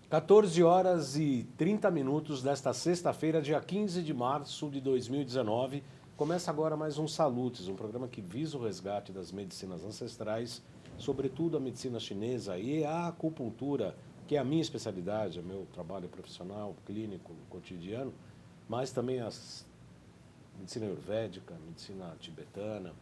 14 horas e 30 minutos desta sexta-feira, dia 15 de março de 2019. Começa agora mais um Salutes, um programa que visa o resgate das medicinas ancestrais, sobretudo a medicina chinesa e a acupuntura, que é a minha especialidade, é meu trabalho profissional, clínico, cotidiano, mas também a medicina ayurvédica, medicina tibetana,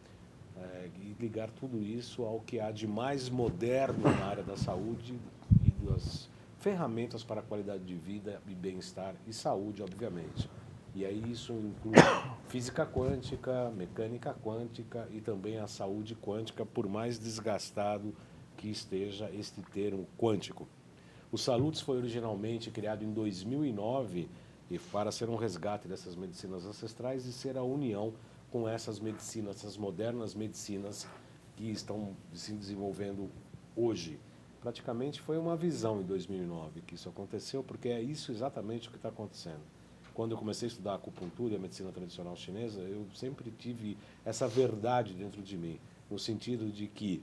e ligar tudo isso ao que há de mais moderno na área da saúde e das ferramentas para a qualidade de vida e bem-estar e saúde, obviamente. E aí isso inclui física quântica, mecânica quântica e também a saúde quântica, por mais desgastado que esteja este termo quântico. O Salutes foi originalmente criado em 2009 e para ser um resgate dessas medicinas ancestrais e ser a união com essas medicinas, essas modernas medicinas que estão se desenvolvendo hoje. Praticamente foi uma visão em 2009 que isso aconteceu, porque é isso exatamente o que está acontecendo. Quando eu comecei a estudar acupuntura e a medicina tradicional chinesa, eu sempre tive essa verdade dentro de mim, no sentido de que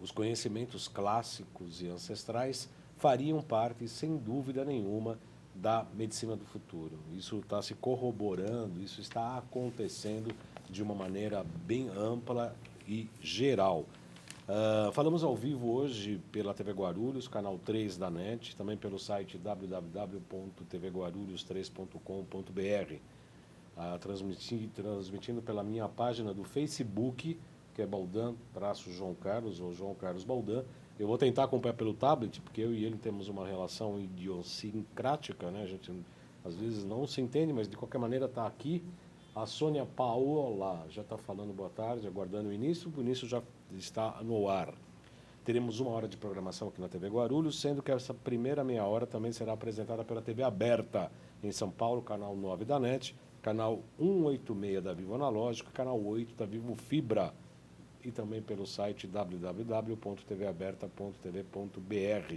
os conhecimentos clássicos e ancestrais fariam parte, sem dúvida nenhuma, da medicina do futuro. Isso está se corroborando, isso está acontecendo de uma maneira bem ampla e geral. Falamos ao vivo hoje pela TV Guarulhos, canal 3 da NET, também pelo site www.tvguarulhos3.com.br, transmitindo pela minha página do Facebook, que é Baldan-João Carlos, ou João Carlos Baldan. Eu vou tentar acompanhar pelo tablet, porque eu e ele temos uma relação idiosincrática, né? A gente às vezes não se entende, mas de qualquer maneira está aqui. A Sônia Paola já está falando boa tarde, aguardando o início já está no ar. Teremos 1 hora de programação aqui na TV Guarulhos, sendo que essa primeira meia hora também será apresentada pela TV Aberta, em São Paulo, canal 9 da NET, canal 186 da Vivo Analógico, canal 8 da Vivo Fibra, e também pelo site www.tvaberta.tv.br,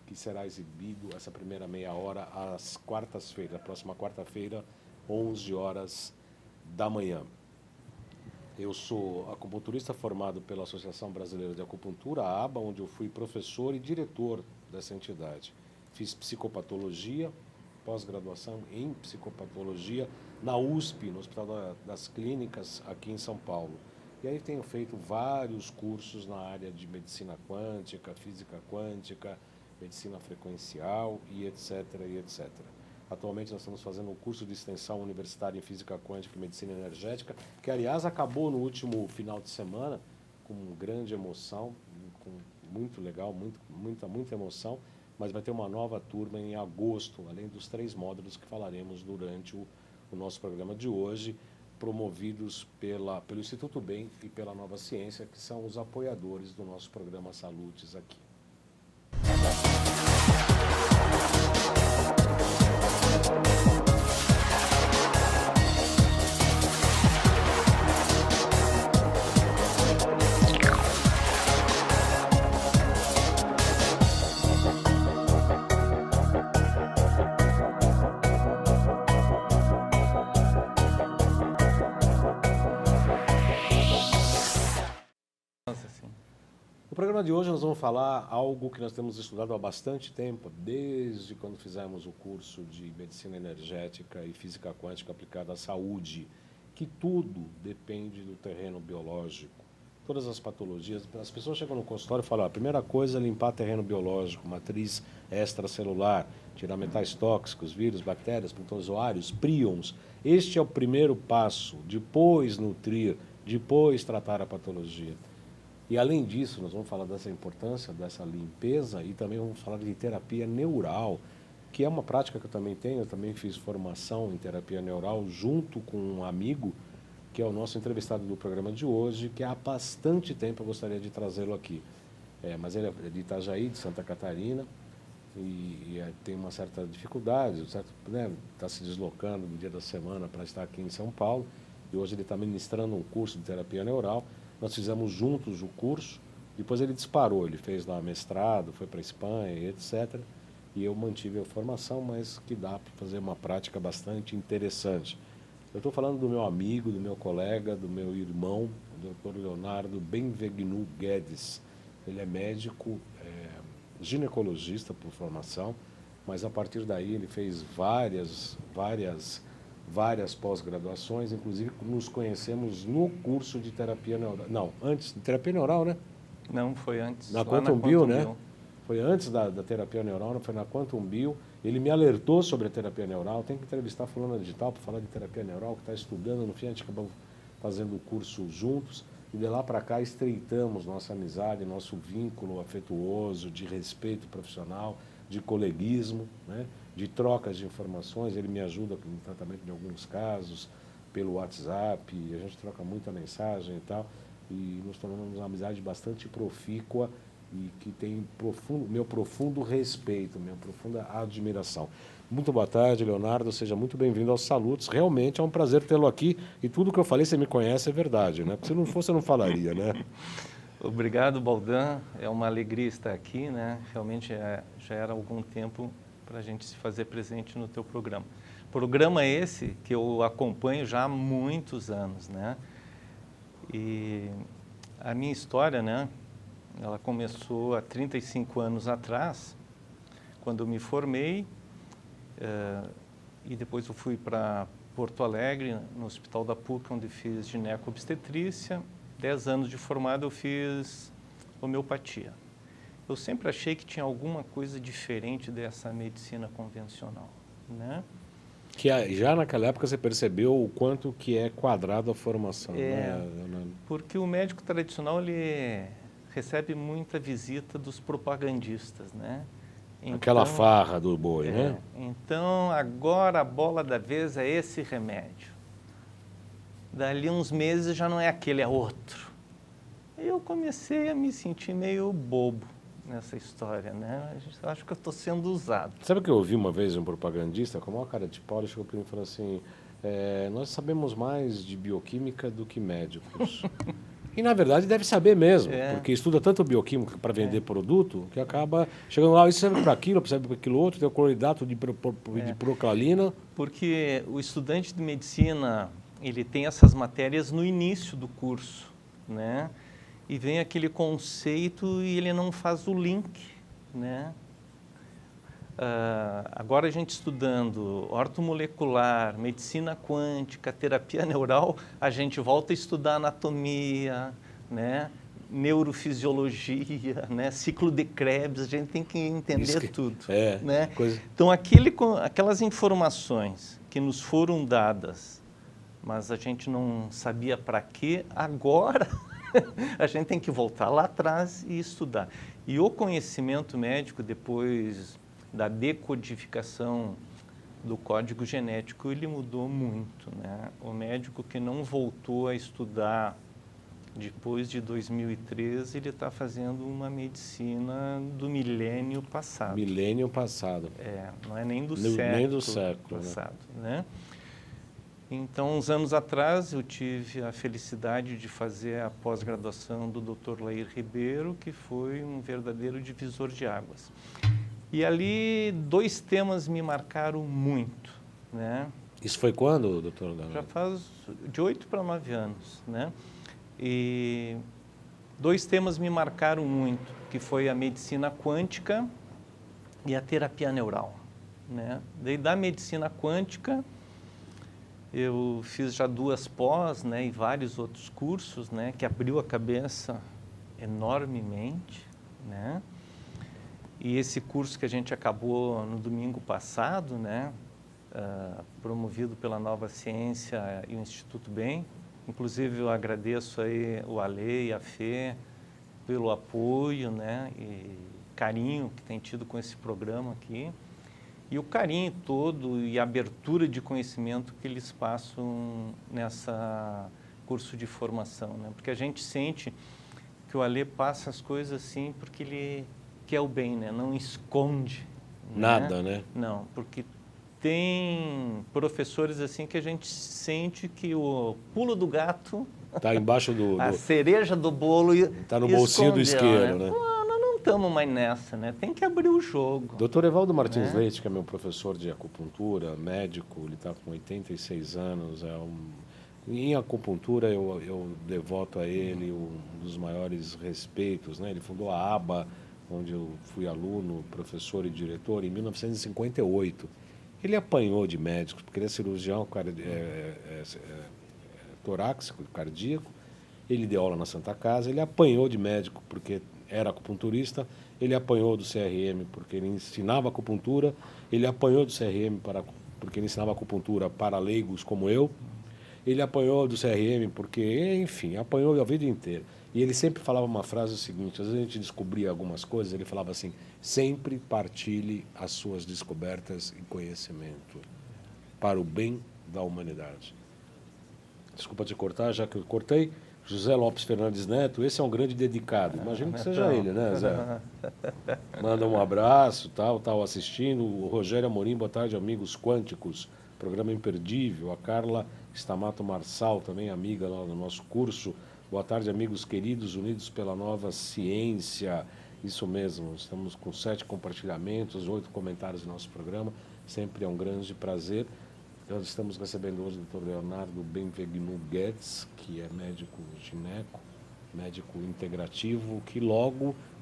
que será exibido essa primeira meia hora às quartas-feiras, a próxima quarta-feira, 11 horas da manhã. Eu sou acupunturista formado pela Associação Brasileira de Acupuntura, a ABA, onde eu fui professor e diretor dessa entidade. Fiz psicopatologia, pós-graduação em psicopatologia, na USP, no Hospital das Clínicas, aqui em São Paulo. E aí tenho feito vários cursos na área de medicina quântica, física quântica, medicina frequencial e etc, e etc. Atualmente nós estamos fazendo um curso de extensão universitária em física quântica e medicina energética, que aliás acabou no último final de semana com grande emoção, com muito legal, muita emoção, mas vai ter uma nova turma em agosto, além dos 3 módulos que falaremos durante o nosso programa de hoje, promovidos pelo Instituto Bem e pela Nova Ciência, que são os apoiadores do nosso programa Salutes aqui. No programa de hoje nós vamos falar algo que nós temos estudado há bastante tempo, desde quando fizemos o curso de Medicina Energética e Física Quântica aplicada à saúde, que tudo depende do terreno biológico. Todas as patologias, as pessoas chegam no consultório e falam, a primeira coisa é limpar terreno biológico, matriz extracelular, tirar metais tóxicos, vírus, bactérias, protozoários, príons. Este é o primeiro passo, depois nutrir, depois tratar a patologia. E além disso, nós vamos falar dessa importância, dessa limpeza e também vamos falar de terapia neural, que é uma prática que eu também tenho. Eu também fiz formação em terapia neural junto com um amigo, que é o nosso entrevistado do programa de hoje, que há bastante tempo eu gostaria de trazê-lo aqui. Mas ele é de Itajaí, de Santa Catarina, e tem uma certa dificuldade, certo, né? Está se deslocando no dia da semana para estar aqui em São Paulo, e hoje ele está ministrando um curso de terapia neural. Nós fizemos juntos o curso, depois ele disparou, ele fez lá mestrado, foi para a Espanha, etc. E eu mantive a formação, mas que dá para fazer uma prática bastante interessante. Eu estou falando do meu amigo, do meu colega, do meu irmão, o Dr. Leonardo Benvegnu Guedes. Ele é médico ginecologista por formação, mas a partir daí ele fez várias pós-graduações, inclusive nos conhecemos no curso de terapia neural. Não, antes de terapia neural, né? Não, foi antes. Na Quantum Bio, né? Foi antes da terapia neural, foi na Quantum Bio. Ele me alertou sobre a terapia neural. Tem que entrevistar a fulana de tal para falar de terapia neural, que está estudando. No fim, a gente acabou fazendo o curso juntos. E de lá para cá estreitamos nossa amizade, nosso vínculo afetuoso, de respeito profissional, de coleguismo, né? De trocas de informações. Ele me ajuda no tratamento de alguns casos, pelo WhatsApp. A gente troca muita mensagem e tal. E nos tornamos uma amizade bastante profícua e que tem meu profundo respeito, minha profunda admiração. Muito boa tarde, Leonardo, seja muito bem-vindo aos Salutos. Realmente é um prazer tê-lo aqui e tudo que eu falei, você me conhece, é verdade, né? Porque se não fosse, eu não falaria, né? Obrigado, Baldan. É uma alegria estar aqui, né? Realmente já era algum tempo para a gente se fazer presente no teu programa. Programa esse que eu acompanho já há muitos anos, né? E a minha história, né? Ela começou há 35 anos atrás, quando eu me formei, e depois eu fui para Porto Alegre, no Hospital da PUC, onde fiz gineco-obstetrícia. 10 anos de formado eu fiz homeopatia. Eu sempre achei que tinha alguma coisa diferente dessa medicina convencional, né? Que já naquela época você percebeu o quanto que é quadrado a formação, né? Porque o médico tradicional, ele recebe muita visita dos propagandistas, né? Então, aquela farra do boi, né? Então, agora a bola da vez é esse remédio. Dali uns meses já não é aquele, é outro. E eu comecei a me sentir meio bobo nessa história, né? Acho que eu estou sendo usado. Sabe o que eu ouvi uma vez um propagandista, com a maior cara de pau, ele chegou para mim e falou assim, nós sabemos mais de bioquímica do que médicos. E, na verdade, deve saber mesmo, porque estuda tanto bioquímica para vender produto, que acaba chegando lá, isso serve para aquilo, serve para aquilo outro, tem o cloridato de procalina. Porque o estudante de medicina, ele tem essas matérias no início do curso, né? E vem aquele conceito e ele não faz o link, né? Agora a gente estudando ortomolecular, medicina quântica, terapia neural, a gente volta a estudar anatomia, né? Neurofisiologia, né? Ciclo de Krebs, a gente tem que entender tudo. Né? Então, aquelas informações que nos foram dadas, mas a gente não sabia para quê, agora a gente tem que voltar lá atrás e estudar. E o conhecimento médico, depois da decodificação do código genético, ele mudou muito, né? O médico que não voltou a estudar depois de 2013, ele está fazendo uma medicina do milênio passado. Milênio passado. Não é nem do século passado, né? Então, uns anos atrás, eu tive a felicidade de fazer a pós-graduação do Dr. Lair Ribeiro, que foi um verdadeiro divisor de águas. E ali, 2 temas me marcaram muito, né? Isso foi quando, doutor? Já faz de 8 para 9 anos, né? E 2 temas me marcaram muito, que foi a medicina quântica e a terapia neural, né? Daí, da medicina quântica, eu fiz já 2 pós, né, e vários outros cursos, né, que abriu a cabeça enormemente, né? E esse curso que a gente acabou no domingo passado, né, promovido pela Nova Ciência e o Instituto Bem, inclusive eu agradeço aí o Ale e a Fê pelo apoio, né, e carinho que tem tido com esse programa aqui, e o carinho todo e a abertura de conhecimento que eles passam nessa curso de formação, né? Porque a gente sente que o Ale passa as coisas assim porque ele quer o bem, né? Não esconde nada, né? Não, porque tem professores assim que a gente sente que o pulo do gato está embaixo a cereja do bolo está no bolsinho do isqueiro, né? Não estamos mais nessa, né? Tem que abrir o jogo. Dr. Evaldo Martins Leite, que é meu professor de acupuntura, médico, ele está com 86 anos, em acupuntura eu devoto a ele um dos maiores respeitos, né? Ele fundou a ABA, onde eu fui aluno, professor e diretor, em 1958. Ele apanhou de médicos, porque ele é cirurgião torácico, cardíaco. Ele deu aula na Santa Casa, ele apanhou de médico porque era acupunturista, ele apanhou do CRM porque ele ensinava acupuntura, ele apanhou do CRM porque ele ensinava acupuntura para leigos como eu, ele apanhou do CRM porque, enfim, apanhou a vida inteira. E ele sempre falava uma frase seguinte, às vezes a gente descobria algumas coisas, ele falava assim, sempre partilhe as suas descobertas e conhecimento para o bem da humanidade. Desculpa te cortar, já que eu cortei. José Lopes Fernandes Neto, esse é um grande dedicado. Imagino que seja ele, né, Zé? Manda um abraço, tal assistindo. O Rogério Amorim, boa tarde, amigos quânticos. Programa imperdível. A Carla Stamato Marçal, também amiga lá do nosso curso. Boa tarde, amigos queridos, unidos pela nova ciência. Isso mesmo, estamos com 7 compartilhamentos, 8 comentários do nosso programa. Sempre é um grande prazer. Nós estamos recebendo hoje o Dr. Leonardo Benvegnu Guedes, que é médico gineco, médico integrativo, que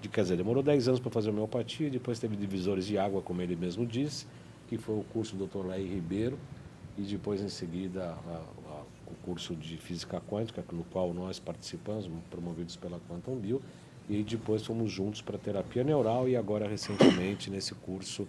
quer dizer, demorou 10 anos para fazer homeopatia, depois teve divisores de água, como ele mesmo disse, que foi o curso do Dr. Laí Ribeiro, e depois, em seguida, o curso de Física Quântica, no qual nós participamos, promovidos pela Quantum Bio, e depois fomos juntos para terapia neural e agora, recentemente, nesse curso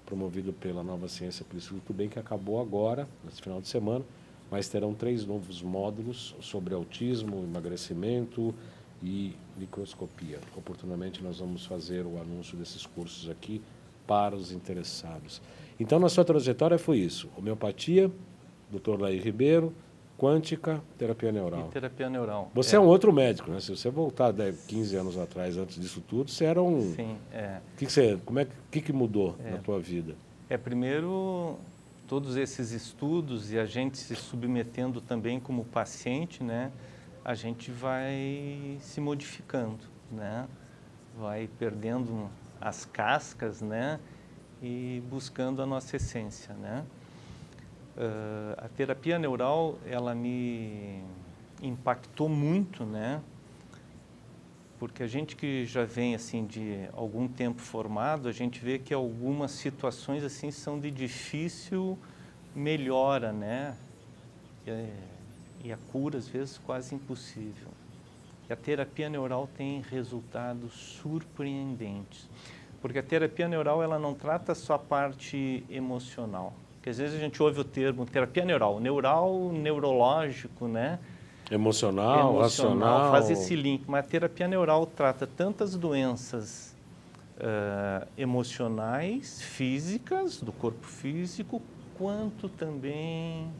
promovido pela Nova Ciência pelo Instituto Bem, que acabou agora, nesse final de semana, mas terão 3 novos módulos sobre autismo, emagrecimento e microscopia. Oportunamente nós vamos fazer o anúncio desses cursos aqui para os interessados. Então, na sua trajetória foi isso, homeopatia, Dr. Laí Ribeiro, quântica, terapia neural. E terapia neural. Você é um outro médico, né? Se você voltar 15 anos atrás, antes disso tudo, você era um... Sim, que mudou na tua vida? Primeiro, todos esses estudos e a gente se submetendo também como paciente, né? A gente vai se modificando, né? Vai perdendo as cascas, né? E buscando a nossa essência, né? A terapia neural, ela me impactou muito, né? Porque a gente que já vem assim de algum tempo formado, a gente vê que algumas situações assim são de difícil melhora, né? E a cura às vezes quase impossível. E a terapia neural tem resultados surpreendentes, porque a terapia neural ela não trata só a parte emocional. Porque às vezes a gente ouve o termo terapia neural, neurológico, né? Emocional, racional. Faz esse link, mas a terapia neural trata tantas doenças emocionais, físicas, do corpo físico, quanto também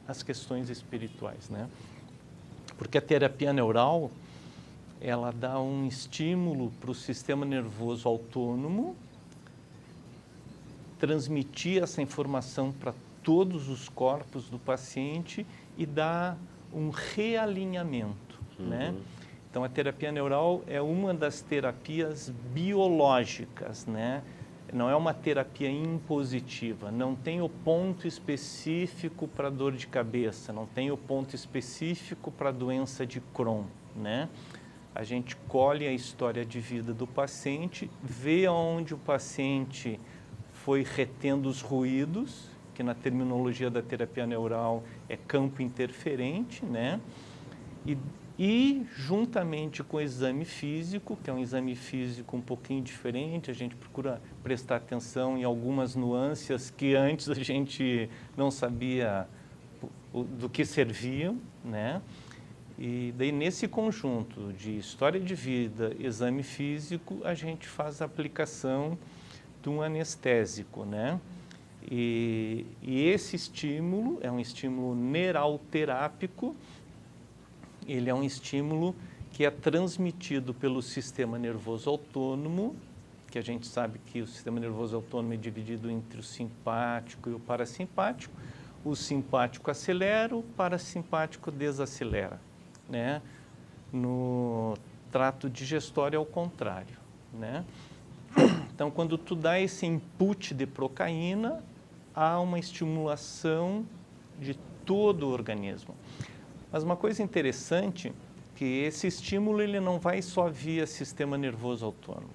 as questões espirituais, né? Porque a terapia neural, ela dá um estímulo para o sistema nervoso autônomo transmitir essa informação para todos os corpos do paciente e dá um realinhamento, né? Então, a terapia neural é uma das terapias biológicas, né? Não é uma terapia impositiva, não tem o ponto específico para dor de cabeça, não tem o ponto específico para doença de Crohn, né? A gente colhe a história de vida do paciente, vê onde o paciente foi retendo os ruídos, que na terminologia da terapia neural é campo interferente, né? E juntamente com o exame físico, que é um exame físico um pouquinho diferente, a gente procura prestar atenção em algumas nuances que antes a gente não sabia do que serviam, né? E daí nesse conjunto de história de vida, exame físico, a gente faz a aplicação de um anestésico, né? E esse estímulo é um estímulo neuralterápico, ele é um estímulo que é transmitido pelo sistema nervoso autônomo, que a gente sabe que o sistema nervoso autônomo é dividido entre o simpático e o parasimpático. O simpático acelera, o parasimpático desacelera, né? No trato digestório é o contrário, né? Então, quando tu dá esse input de procaína, há uma estimulação de todo o organismo. Mas uma coisa interessante, que esse estímulo ele não vai só via sistema nervoso autônomo.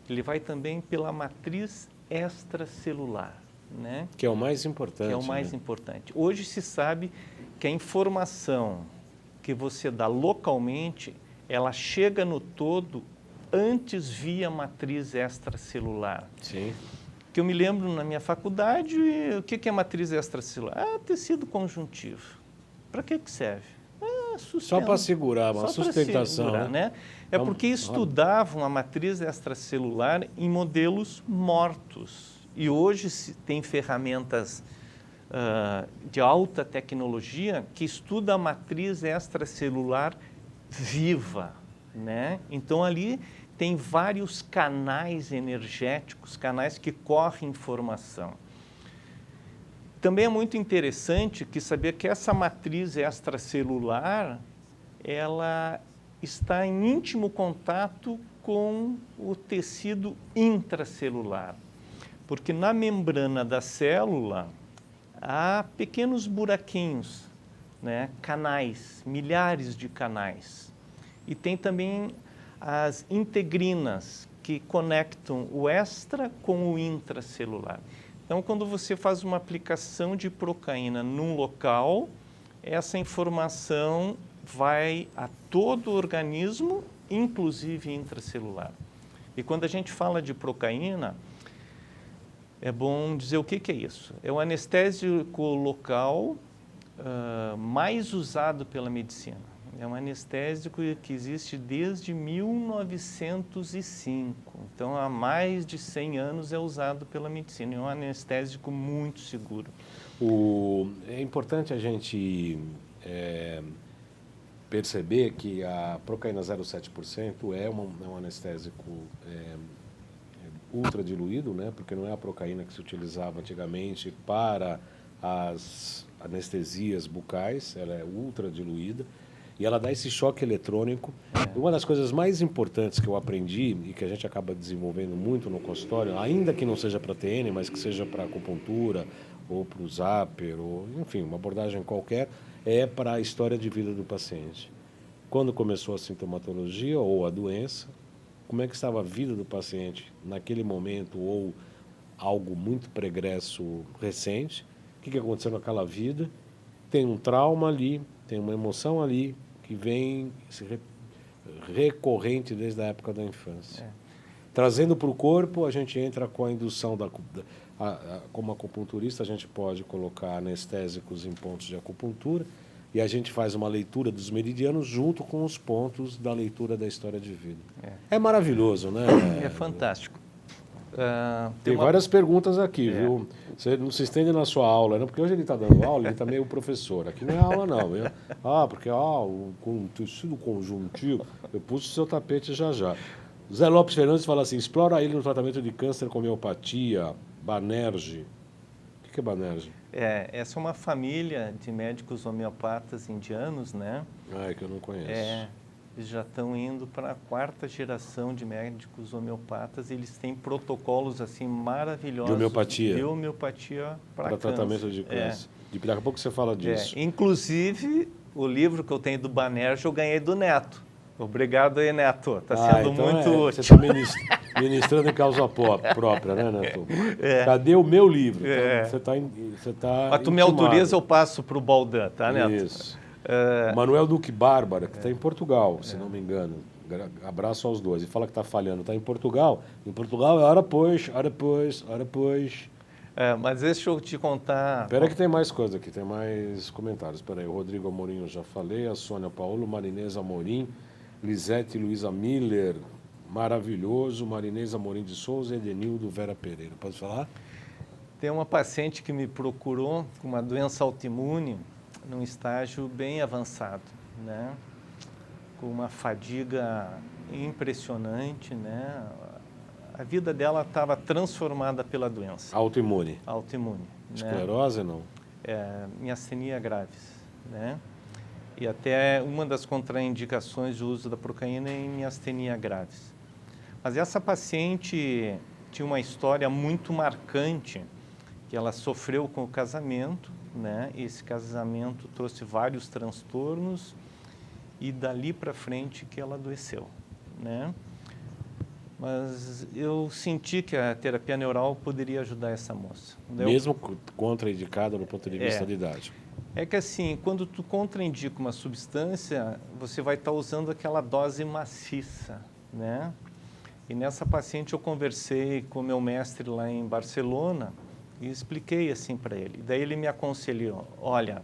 ele vai também pela matriz extracelular, né? Que é o mais importante. Que é o mais né? importante. Hoje se sabe que a informação que você dá localmente, ela chega no todo antes via matriz extracelular. Sim. Que eu me lembro na minha faculdade, o que é matriz extracelular? Ah, tecido conjuntivo. Para que serve? Só para segurar, uma sustentação. Segurar, né? É porque estudavam a matriz extracelular em modelos mortos. E hoje se tem ferramentas de alta tecnologia que estudam a matriz extracelular viva, né? Então ali tem vários canais energéticos, canais que correm informação. Também é muito interessante que saber que essa matriz extracelular, ela está em íntimo contato com o tecido intracelular, porque na membrana da célula há pequenos buraquinhos, né? Canais, milhares de canais. E tem também as integrinas, que conectam o extra com o intracelular. Então, quando você faz uma aplicação de procaína num local, essa informação vai a todo o organismo, inclusive intracelular. E quando a gente fala de procaína, é bom dizer o que é isso. É o anestésico local mais usado pela medicina. É um anestésico que existe desde 1905. Então, há mais de 100 anos é usado pela medicina. É um anestésico muito seguro. É importante a gente perceber que a procaína 0,7% é um anestésico ultra diluído, né? Porque não é a procaína que se utilizava antigamente para as anestesias bucais, ela é ultra diluída. E ela dá esse choque eletrônico. Uma das coisas mais importantes que eu aprendi e que a gente acaba desenvolvendo muito no consultório, ainda que não seja para TN, mas que seja para acupuntura ou para o Zapper, ou enfim, uma abordagem qualquer, é para a história de vida do paciente. Quando começou a sintomatologia ou a doença, como é que estava a vida do paciente naquele momento ou algo muito pregresso recente, o que aconteceu naquela vida, tem um trauma ali, tem uma emoção ali que vem recorrente desde a época da infância. Trazendo para o corpo, a gente entra com a indução como acupunturista, a gente pode colocar anestésicos em pontos de acupuntura e a gente faz uma leitura dos meridianos junto com os pontos da leitura da história de vida. É maravilhoso, né? É fantástico. Tem várias perguntas aqui, viu? Você não se estende na sua aula, não? Porque hoje ele está dando aula, ele está meio professor. Aqui não é aula, não. Viu? Porque com tecido conjuntivo, eu pus o seu tapete já já. Zé Lopes Fernandes fala assim, explora ele no tratamento de câncer com homeopatia, Banerjee. O que é Banerjee? Essa é uma família de médicos homeopatas indianos, né? É que eu não conheço. Eles já estão indo para a 4ª geração de médicos homeopatas. Eles têm protocolos assim maravilhosos. De homeopatia? De homeopatia para tratamento de câncer. Daqui a pouco você fala disso. Inclusive, o livro que eu tenho do Banerjee eu ganhei do Neto. Obrigado aí, Neto. Está sendo então muito útil. Você está ministrando em causa própria, né, Neto? Cadê o meu livro? Então, você tá Mas tu me autoriza, eu passo para o Baldan, tá, Neto? Isso. Manuel Duque Bárbara, que está em Portugal, se não me engano. Abraço aos dois. E fala que está falhando. Está em Portugal. Em Portugal é hora pois. Mas deixa eu te contar... Espera que tem mais coisa aqui, tem mais comentários. Espera aí, o Rodrigo Amorim eu já falei, a Sônia Paulo, Marinês Amorim, Lisete Luiza Miller, maravilhoso, Marinês Amorim de Souza e Edenildo Vera Pereira. Pode falar? Tem uma paciente que me procurou com uma doença autoimune, num estágio bem avançado, né? Com uma fadiga impressionante, né? A vida dela estava transformada pela doença. Autoimune. Autoimune. Esclerose, né? não? Miastenia gravis, né? E até uma das contraindicações do uso da procaína é em miastenia gravis. Mas essa paciente tinha uma história muito marcante, que ela sofreu com o casamento, né? Esse casamento trouxe vários transtornos e dali para frente que ela adoeceu, né? Mas eu senti que a terapia neural poderia ajudar essa moça. Mesmo contraindicado no ponto de vista É. de idade. É que assim, quando tu contraindica uma substância, você vai estar usando aquela dose maciça, né? E nessa paciente eu conversei com o meu mestre lá em Barcelona e expliquei assim para ele. Daí ele me aconselhou, olha,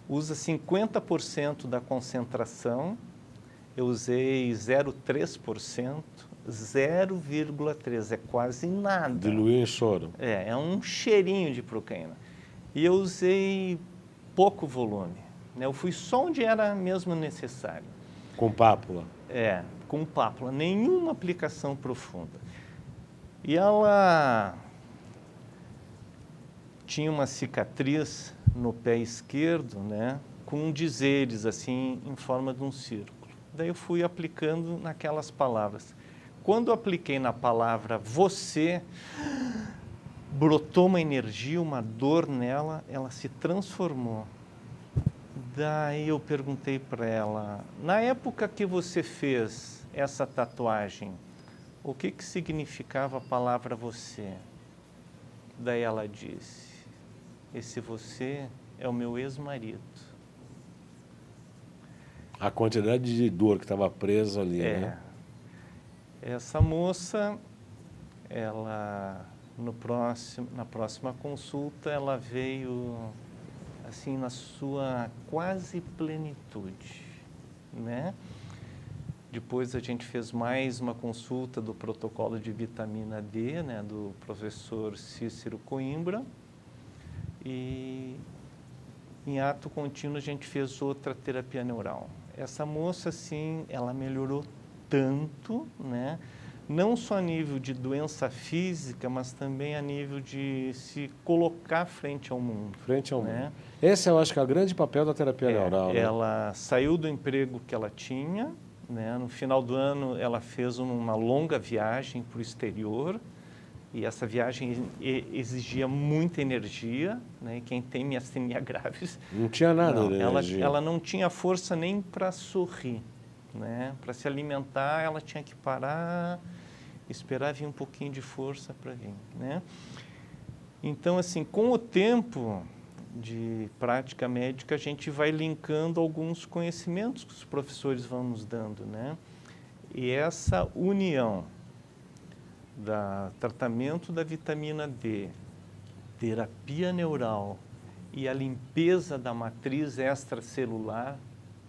usa 50% da concentração, eu usei 0,3%, 0,3%, é quase nada. Diluiu em soro. É um cheirinho de procaína. E eu usei pouco volume, né? Eu fui só onde era mesmo necessário. Com pápula. Com pápula, nenhuma aplicação profunda. E ela tinha uma cicatriz no pé esquerdo, né, com dizeres assim em forma de um círculo. Daí eu fui aplicando naquelas palavras. Quando eu apliquei na palavra você, brotou uma energia, uma dor nela, ela se transformou. Daí eu perguntei para ela, na época que você fez essa tatuagem, o que significava a palavra você? Daí ela disse, esse você é o meu ex-marido. A quantidade de dor que estava presa ali, né? Essa moça, ela, na próxima consulta, ela veio assim na sua quase plenitude, né? Depois a gente fez mais uma consulta do protocolo de vitamina D, né, do professor Cícero Coimbra, e em ato contínuo a gente fez outra terapia neural. Essa moça, sim, ela melhorou tanto, né? Não só a nível de doença física, mas também a nível de se colocar frente ao mundo. Frente ao né? mundo. Esse eu acho que é o grande papel da terapia neural. Né? Ela saiu do emprego que ela tinha, né? No final do ano ela fez uma longa viagem para o exterior, e essa viagem exigia muita energia, né? Quem tem miastenia graves... Não tinha nada de energia. Ela não tinha força nem para sorrir. Né? Para se alimentar, ela tinha que parar, esperar vir um pouquinho de força para vir. Né? Então, assim, com o tempo de prática médica, a gente vai linkando alguns conhecimentos que os professores vão nos dando. Né? E essa união do tratamento da vitamina D, terapia neural e a limpeza da matriz extracelular,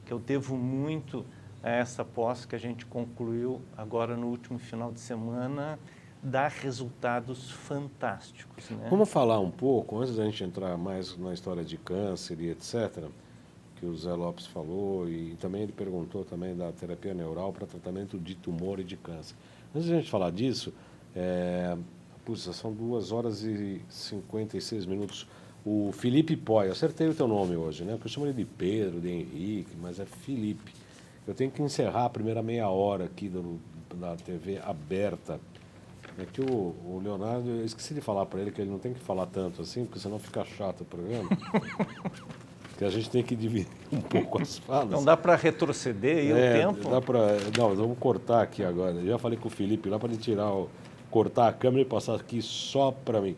que eu devo muito a essa pós que a gente concluiu agora no último final de semana, dá resultados fantásticos. Né? Vamos falar um pouco, antes da gente entrar mais na história de câncer e etc., que o Zé Lopes falou, e também ele perguntou também da terapia neural para tratamento de tumor e de câncer. Antes da gente falar disso, são 2 horas e 56 minutos. O Felipe Poi, acertei o teu nome hoje, né? Porque eu chamo ele de Pedro, de Henrique, mas é Felipe. Eu tenho que encerrar a primeira meia hora aqui da TV aberta. É que o Leonardo, eu esqueci de falar para ele que ele não tem que falar tanto assim, porque senão fica chato o programa. Porque a gente tem que dividir um pouco as falas. Não dá para retroceder aí o tempo? Dá para. Não, vamos cortar aqui agora. Eu já falei com o Felipe lá para ele cortar a câmera e passar aqui só para mim.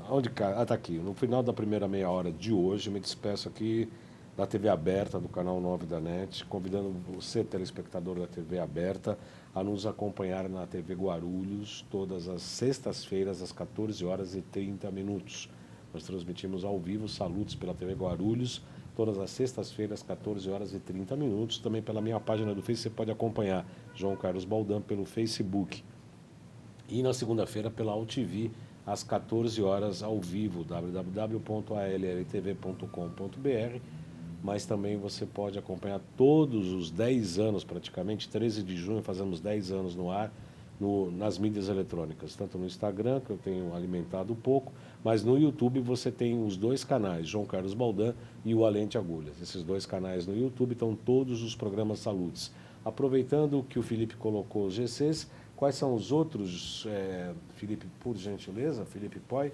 Onde cai? Tá aqui. No final da primeira meia hora de hoje, eu me despeço aqui da TV aberta, do canal 9 da NET, convidando você, telespectador da TV aberta, a nos acompanhar na TV Guarulhos, todas as sextas-feiras, às 14 horas e 30 minutos. Nós transmitimos ao vivo Salutos pela TV Guarulhos, todas as sextas-feiras, 14 horas e 30 minutos. Também pela minha página do Facebook, você pode acompanhar João Carlos Baldan pelo Facebook. E na segunda-feira pela AltV, às 14 horas ao vivo, www.alltv.com.br. Mas também você pode acompanhar todos os 10 anos, praticamente, 13 de junho fazemos 10 anos no ar, nas mídias eletrônicas, tanto no Instagram, que eu tenho alimentado pouco, mas no YouTube você tem os 2 canais, João Carlos Baldan e o Alente Agulhas. Esses 2 canais no YouTube estão todos os programas Saludes. Aproveitando que o Felipe colocou os GCs, quais são os outros, Felipe, por gentileza, Felipe Poi,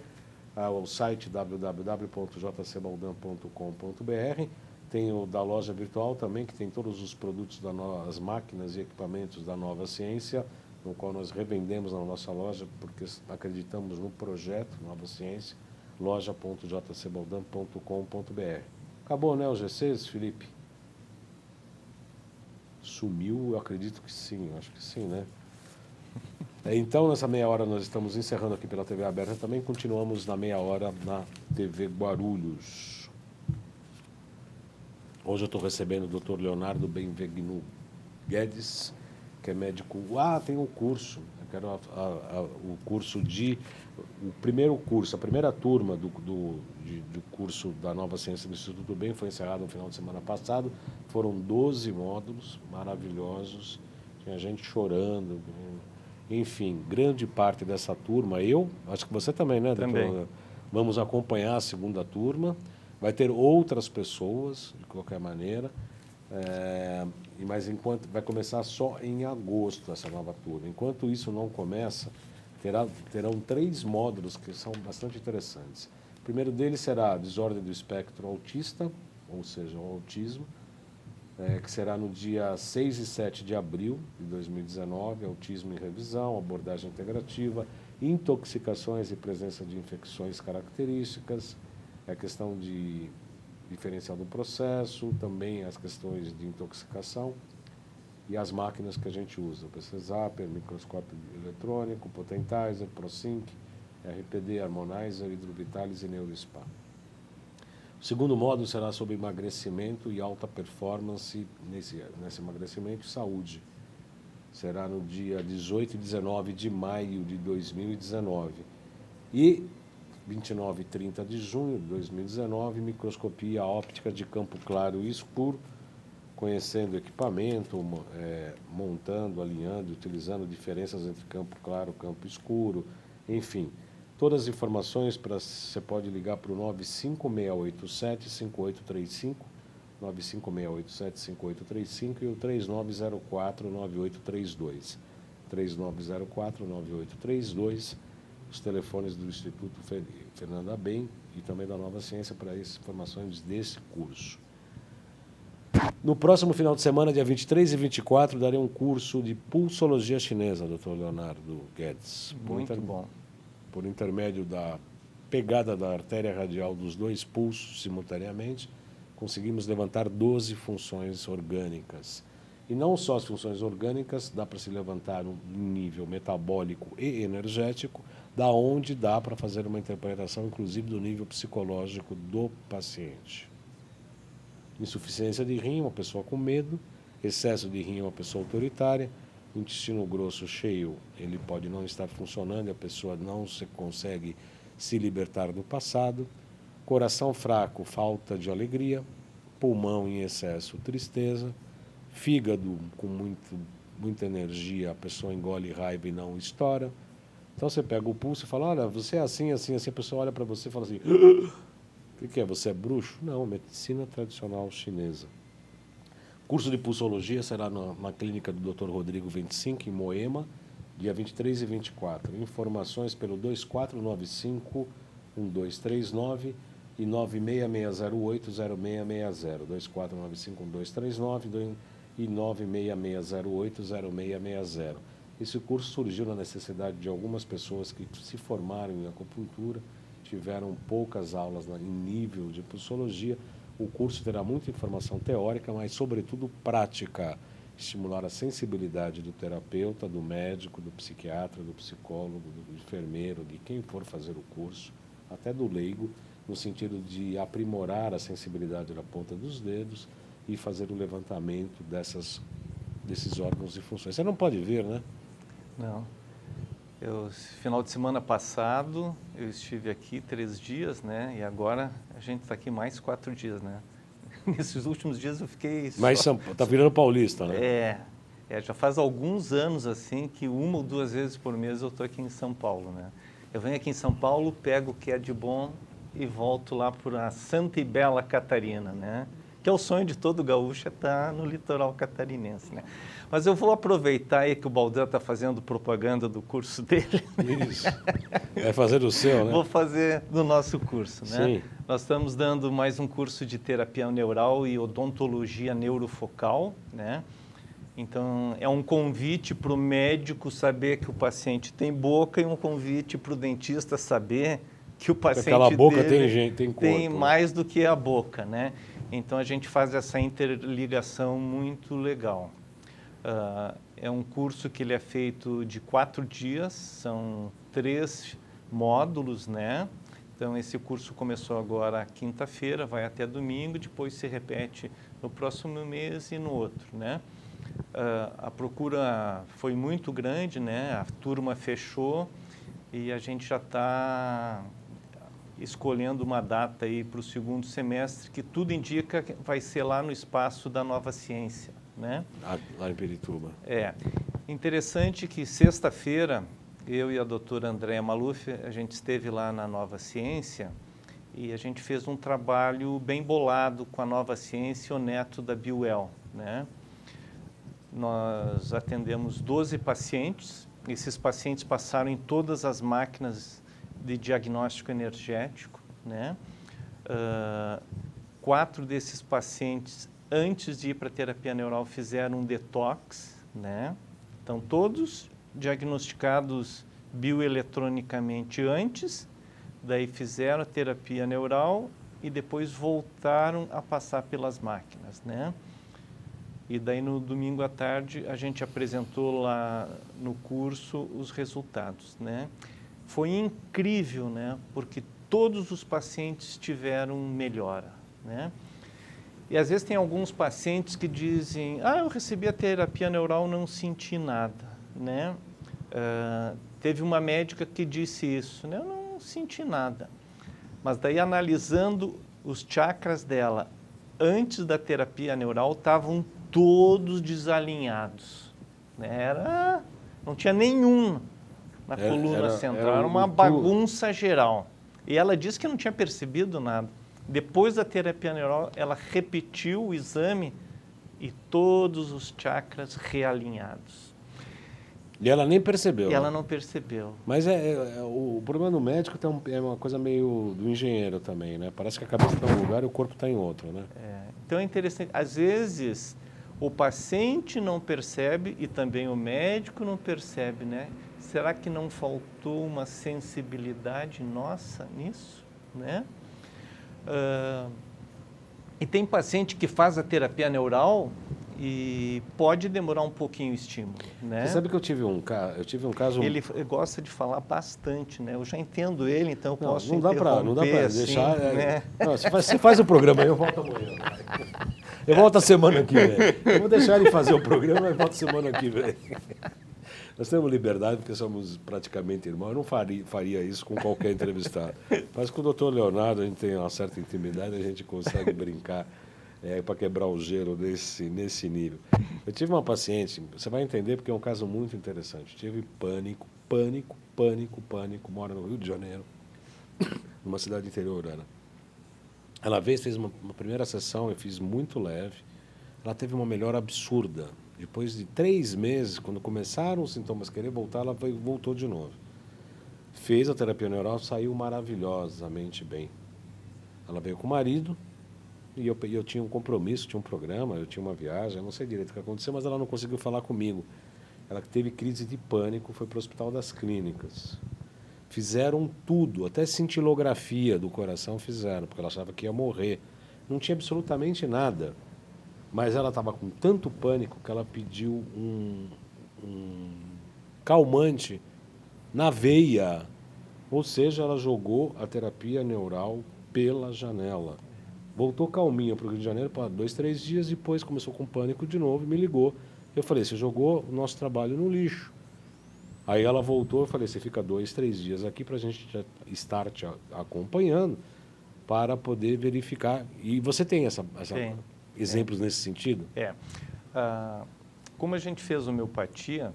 o site www.jcbaldan.com.br. Tem o da loja virtual também, que tem todos os produtos, as máquinas e equipamentos da Nova Ciência, no qual nós revendemos na nossa loja, porque acreditamos no projeto Nova Ciência, loja.jcbaldan.com.br. Acabou, né, o G6, Felipe? Sumiu, eu acredito que sim, acho que sim, né? Então, nessa meia hora nós estamos encerrando aqui pela TV aberta, também continuamos na meia hora na TV Guarulhos. Hoje eu estou recebendo o Dr. Leonardo Benvegnu Guedes, que é médico. Tem um curso, eu quero o curso o primeiro curso, a primeira turma do curso da Nova Ciência do Instituto do Bem foi encerrado no final de semana passado. Foram 12 módulos maravilhosos, tinha gente chorando. Enfim, grande parte dessa turma, eu, acho que você também, né, doutor? Também. Vamos acompanhar a segunda turma. Vai ter outras pessoas, de qualquer maneira, mas enquanto vai começar só em agosto essa nova turma. Enquanto isso não começa, terão 3 módulos que são bastante interessantes. O primeiro deles será a desordem do espectro autista, ou seja, o autismo, que será no dia 6 e 7 de abril de 2019, autismo em revisão, abordagem integrativa, intoxicações e presença de infecções características, a questão de diferencial do processo, também as questões de intoxicação e as máquinas que a gente usa, o PC-Zapper, microscópio eletrônico, Potentizer, ProSync, RPD, Harmonizer, Hidrovitalis e NeuroSpa. O segundo módulo será sobre emagrecimento e alta performance nesse emagrecimento e saúde. Será no dia 18 e 19 de maio de 2019. E 29 e 30 de junho de 2019, microscopia óptica de campo claro e escuro, conhecendo o equipamento, montando, alinhando, utilizando diferenças entre campo claro e campo escuro, enfim. Todas as informações você pode ligar para o 95687-5835, 95687-5835 e o 3904-9832. 3904-9832, os telefones do Instituto Fernanda Bem e também da Nova Ciência para as informações desse curso. No próximo final de semana, dia 23 e 24, darei um curso de pulsologia chinesa, Dr. Leonardo Guedes. Muito bom. Por intermédio da pegada da artéria radial dos 2 pulsos simultaneamente, conseguimos levantar 12 funções orgânicas. E não só as funções orgânicas, dá para se levantar um nível metabólico e energético, da onde dá para fazer uma interpretação, inclusive, do nível psicológico do paciente. Insuficiência de rim, uma pessoa com medo. Excesso de rim, uma pessoa autoritária. Intestino grosso cheio, ele pode não estar funcionando e a pessoa não consegue se libertar do passado. Coração fraco, falta de alegria. Pulmão em excesso, tristeza. Fígado com muita energia, a pessoa engole raiva e não estoura. Então você pega o pulso e fala, olha, você é assim, assim, assim. A pessoa olha para você e fala assim, o que é? Você é bruxo? Não, medicina tradicional chinesa. Curso de pulsologia será na clínica do Dr. Rodrigo 25, em Moema, dia 23 e 24. Informações pelo 2495-1239 e 96608-0660. 2495-1239 e 96608-0660. Esse curso surgiu na necessidade de algumas pessoas que se formaram em acupuntura, tiveram poucas aulas em nível de pulsologia. O curso terá muita informação teórica, mas, sobretudo, prática. Estimular a sensibilidade do terapeuta, do médico, do psiquiatra, do psicólogo, do enfermeiro, de quem for fazer o curso, até do leigo, no sentido de aprimorar a sensibilidade da ponta dos dedos e fazer o levantamento desses órgãos e funções. Você não pode ver, né? Não. Final de semana passado, eu estive aqui 3 dias, né? E agora a gente está aqui mais 4 dias, né? Nesses últimos dias eu fiquei... Está virando paulista, né? Já faz alguns anos, assim, que 1 ou 2 vezes por mês eu estou aqui em São Paulo, né? Eu venho aqui em São Paulo, pego o que é de bom e volto lá para Santa e Bela Catarina, né? que é o sonho de todo gaúcho, é estar no litoral catarinense, né? Mas eu vou aproveitar aí que o Baldan está fazendo propaganda do curso dele. Isso. Vai fazer do seu, né? Vou fazer do nosso curso, né? Sim. Nós estamos dando mais um curso de terapia neural e odontologia neurofocal, né? Então, é um convite para o médico saber que o paciente tem boca e um convite para o dentista saber que o paciente aquela boca dele tem corpo, tem né? mais do que a boca, né? Então, a gente faz essa interligação muito legal. É um curso que ele é feito de 4 dias, são 3 módulos, né? Então, esse curso começou agora quinta-feira, vai até domingo, depois se repete no próximo mês e no outro, né? A procura foi muito grande, né? A turma fechou e a gente já está escolhendo uma data aí para o segundo semestre, que tudo indica que vai ser lá no espaço da Nova Ciência, né? Lá em Pirituba. É. Interessante que sexta-feira, eu e a doutora Andréa Maluf, a gente esteve lá na Nova Ciência e a gente fez um trabalho bem bolado com a Nova Ciência e o neto da Biuel, né? Nós atendemos 12 pacientes, esses pacientes passaram em todas as máquinas de diagnóstico energético, né? 4 desses pacientes, antes de ir para a terapia neural, fizeram um detox, né? Então, todos diagnosticados bioeletronicamente antes, daí fizeram a terapia neural e depois voltaram a passar pelas máquinas, né? E daí no domingo à tarde a gente apresentou lá no curso os resultados, né? Foi incrível, né? Porque todos os pacientes tiveram melhora, né? E às vezes tem alguns pacientes que dizem, eu recebi a terapia neural, não senti nada, né? Teve uma médica que disse isso, né? Eu não senti nada. Mas daí analisando os chakras dela antes da terapia neural, estavam todos desalinhados, né? Não tinha nenhum na coluna central, era uma bagunça geral. E ela disse que não tinha percebido nada. Depois da terapia neural, ela repetiu o exame e todos os chakras realinhados. E ela nem percebeu. E ela não percebeu. Mas o problema do médico é uma coisa meio do engenheiro também, né? Parece que a cabeça está em um lugar e o corpo está em outro, né? Então é interessante. Às vezes, o paciente não percebe e também o médico não percebe, né? Será que não faltou uma sensibilidade nossa nisso, né? E tem paciente que faz a terapia neural e pode demorar um pouquinho o estímulo, né? Você sabe que eu tive um caso... Ele gosta de falar bastante, né? Eu já entendo ele, então eu posso não dá para assim, deixar... né? Não, você faz o programa aí, eu volto amanhã. Eu volto a semana que vem. Eu vou deixar ele fazer o programa e volto semana que vem. Nós temos liberdade porque somos praticamente irmãos. Eu não faria isso com qualquer entrevistado. Mas com o doutor Leonardo a gente tem uma certa intimidade, a gente consegue brincar para quebrar o gelo nesse nível. Eu tive uma paciente, você vai entender porque é um caso muito interessante. Tive pânico, mora no Rio de Janeiro, numa cidade interiorana. Ela fez uma primeira sessão, eu fiz muito leve. Ela teve uma melhora absurda. Depois de 3 meses, quando começaram os sintomas querer voltar, ela voltou de novo. Fez a terapia neural, saiu maravilhosamente bem. Ela veio com o marido e eu tinha um compromisso, tinha um programa, eu tinha uma viagem, eu não sei direito o que aconteceu, mas ela não conseguiu falar comigo. Ela teve crise de pânico, foi para o Hospital das Clínicas. Fizeram tudo, até cintilografia do coração fizeram, porque ela achava que ia morrer. Não tinha absolutamente nada. Mas ela estava com tanto pânico que ela pediu um calmante na veia. Ou seja, ela jogou a terapia neural pela janela. Voltou calminha para o Rio de Janeiro, 2, 3 dias, depois começou com pânico de novo e me ligou. Eu falei, você jogou o nosso trabalho no lixo. Aí ela voltou, eu falei, você fica 2, 3 dias aqui para a gente estar te acompanhando para poder verificar. E você tem exemplos nesse sentido? Como a gente fez homeopatia,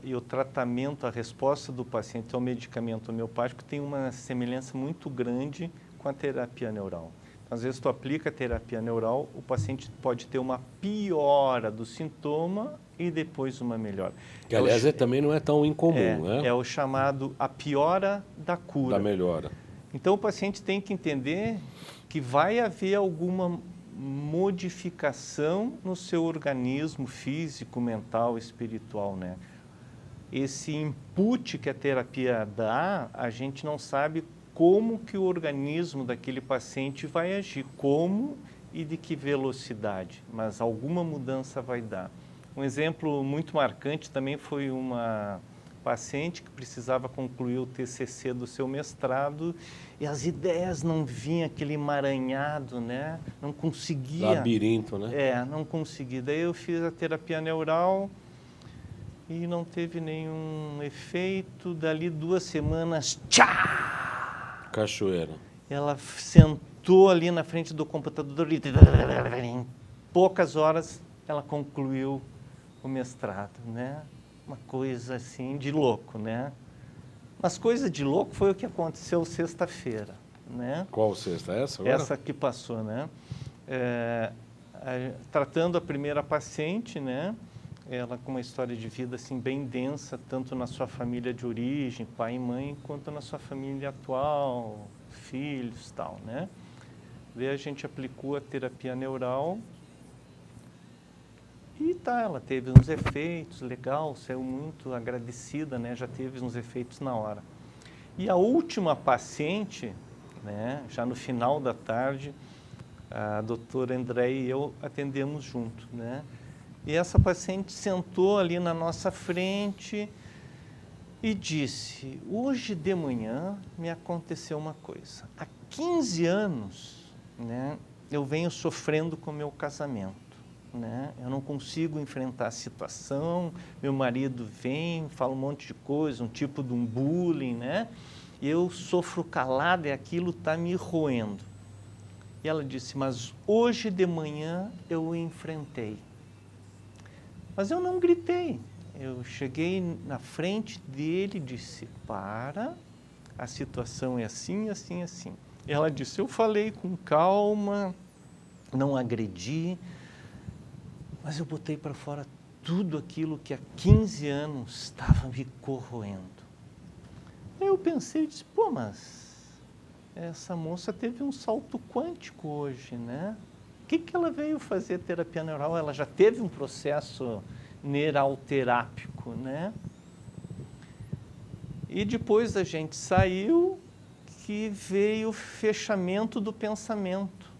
e o tratamento, a resposta do paciente ao medicamento homeopático tem uma semelhança muito grande com a terapia neural. Às vezes tu aplica a terapia neural, o paciente pode ter uma piora do sintoma e depois uma melhora. Que, aliás, também não é tão incomum, né? É o chamado a piora da cura. Da melhora. Então, o paciente tem que entender que vai haver alguma modificação no seu organismo físico, mental, espiritual, né? Esse input que a terapia dá, a gente não sabe como que o organismo daquele paciente vai agir, como e de que velocidade, mas alguma mudança vai dar. Um exemplo muito marcante também foi uma paciente que precisava concluir o TCC do seu mestrado e as ideias não vinham, aquele emaranhado, né? Não conseguia. Labirinto, né? Não conseguia. Daí eu fiz a terapia neural e não teve nenhum efeito. Dali 2 semanas, tchá! Cachoeira. Ela sentou ali na frente do computador e em poucas horas ela concluiu o mestrado, né? Uma coisa assim de louco, né? Mas coisa de louco foi o que aconteceu sexta-feira, né? Qual sexta? Essa agora? Essa que passou, né? Tratando a primeira paciente, né? Ela com uma história de vida assim bem densa, tanto na sua família de origem, pai e mãe, quanto na sua família atual, filhos, tal, né? Daí a gente aplicou a terapia neural e ela teve uns efeitos, legal, saiu muito agradecida, né? Já teve uns efeitos na hora. E a última paciente, né? Já no final da tarde, a doutora André e eu atendemos junto, né? E essa paciente sentou ali na nossa frente e disse: hoje de manhã me aconteceu uma coisa. Há 15 anos, né, eu venho sofrendo com o meu casamento. Né? Eu não consigo enfrentar a situação, meu marido vem, fala um monte de coisa, um tipo de um bullying, né? E eu sofro calada e aquilo está me roendo. E ela disse: mas hoje de manhã eu o enfrentei. Mas eu não gritei. Eu cheguei na frente dele e disse: para, a situação é assim, assim, assim. E ela disse: eu falei com calma, não agredi, mas eu botei para fora tudo aquilo que há 15 anos estava me corroendo. Aí eu pensei e disse: pô, mas essa moça teve um salto quântico hoje, né? O que ela veio fazer terapia neural? Ela já teve um processo neuralterápico, né? E depois a gente saiu, que veio o fechamento do pensamento.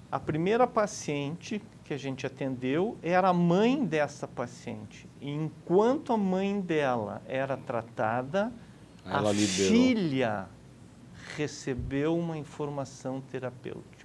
A primeira paciente que a gente atendeu era a mãe dessa paciente. E enquanto a mãe dela era tratada, ela a liberou. filha recebeu uma informação terapêutica.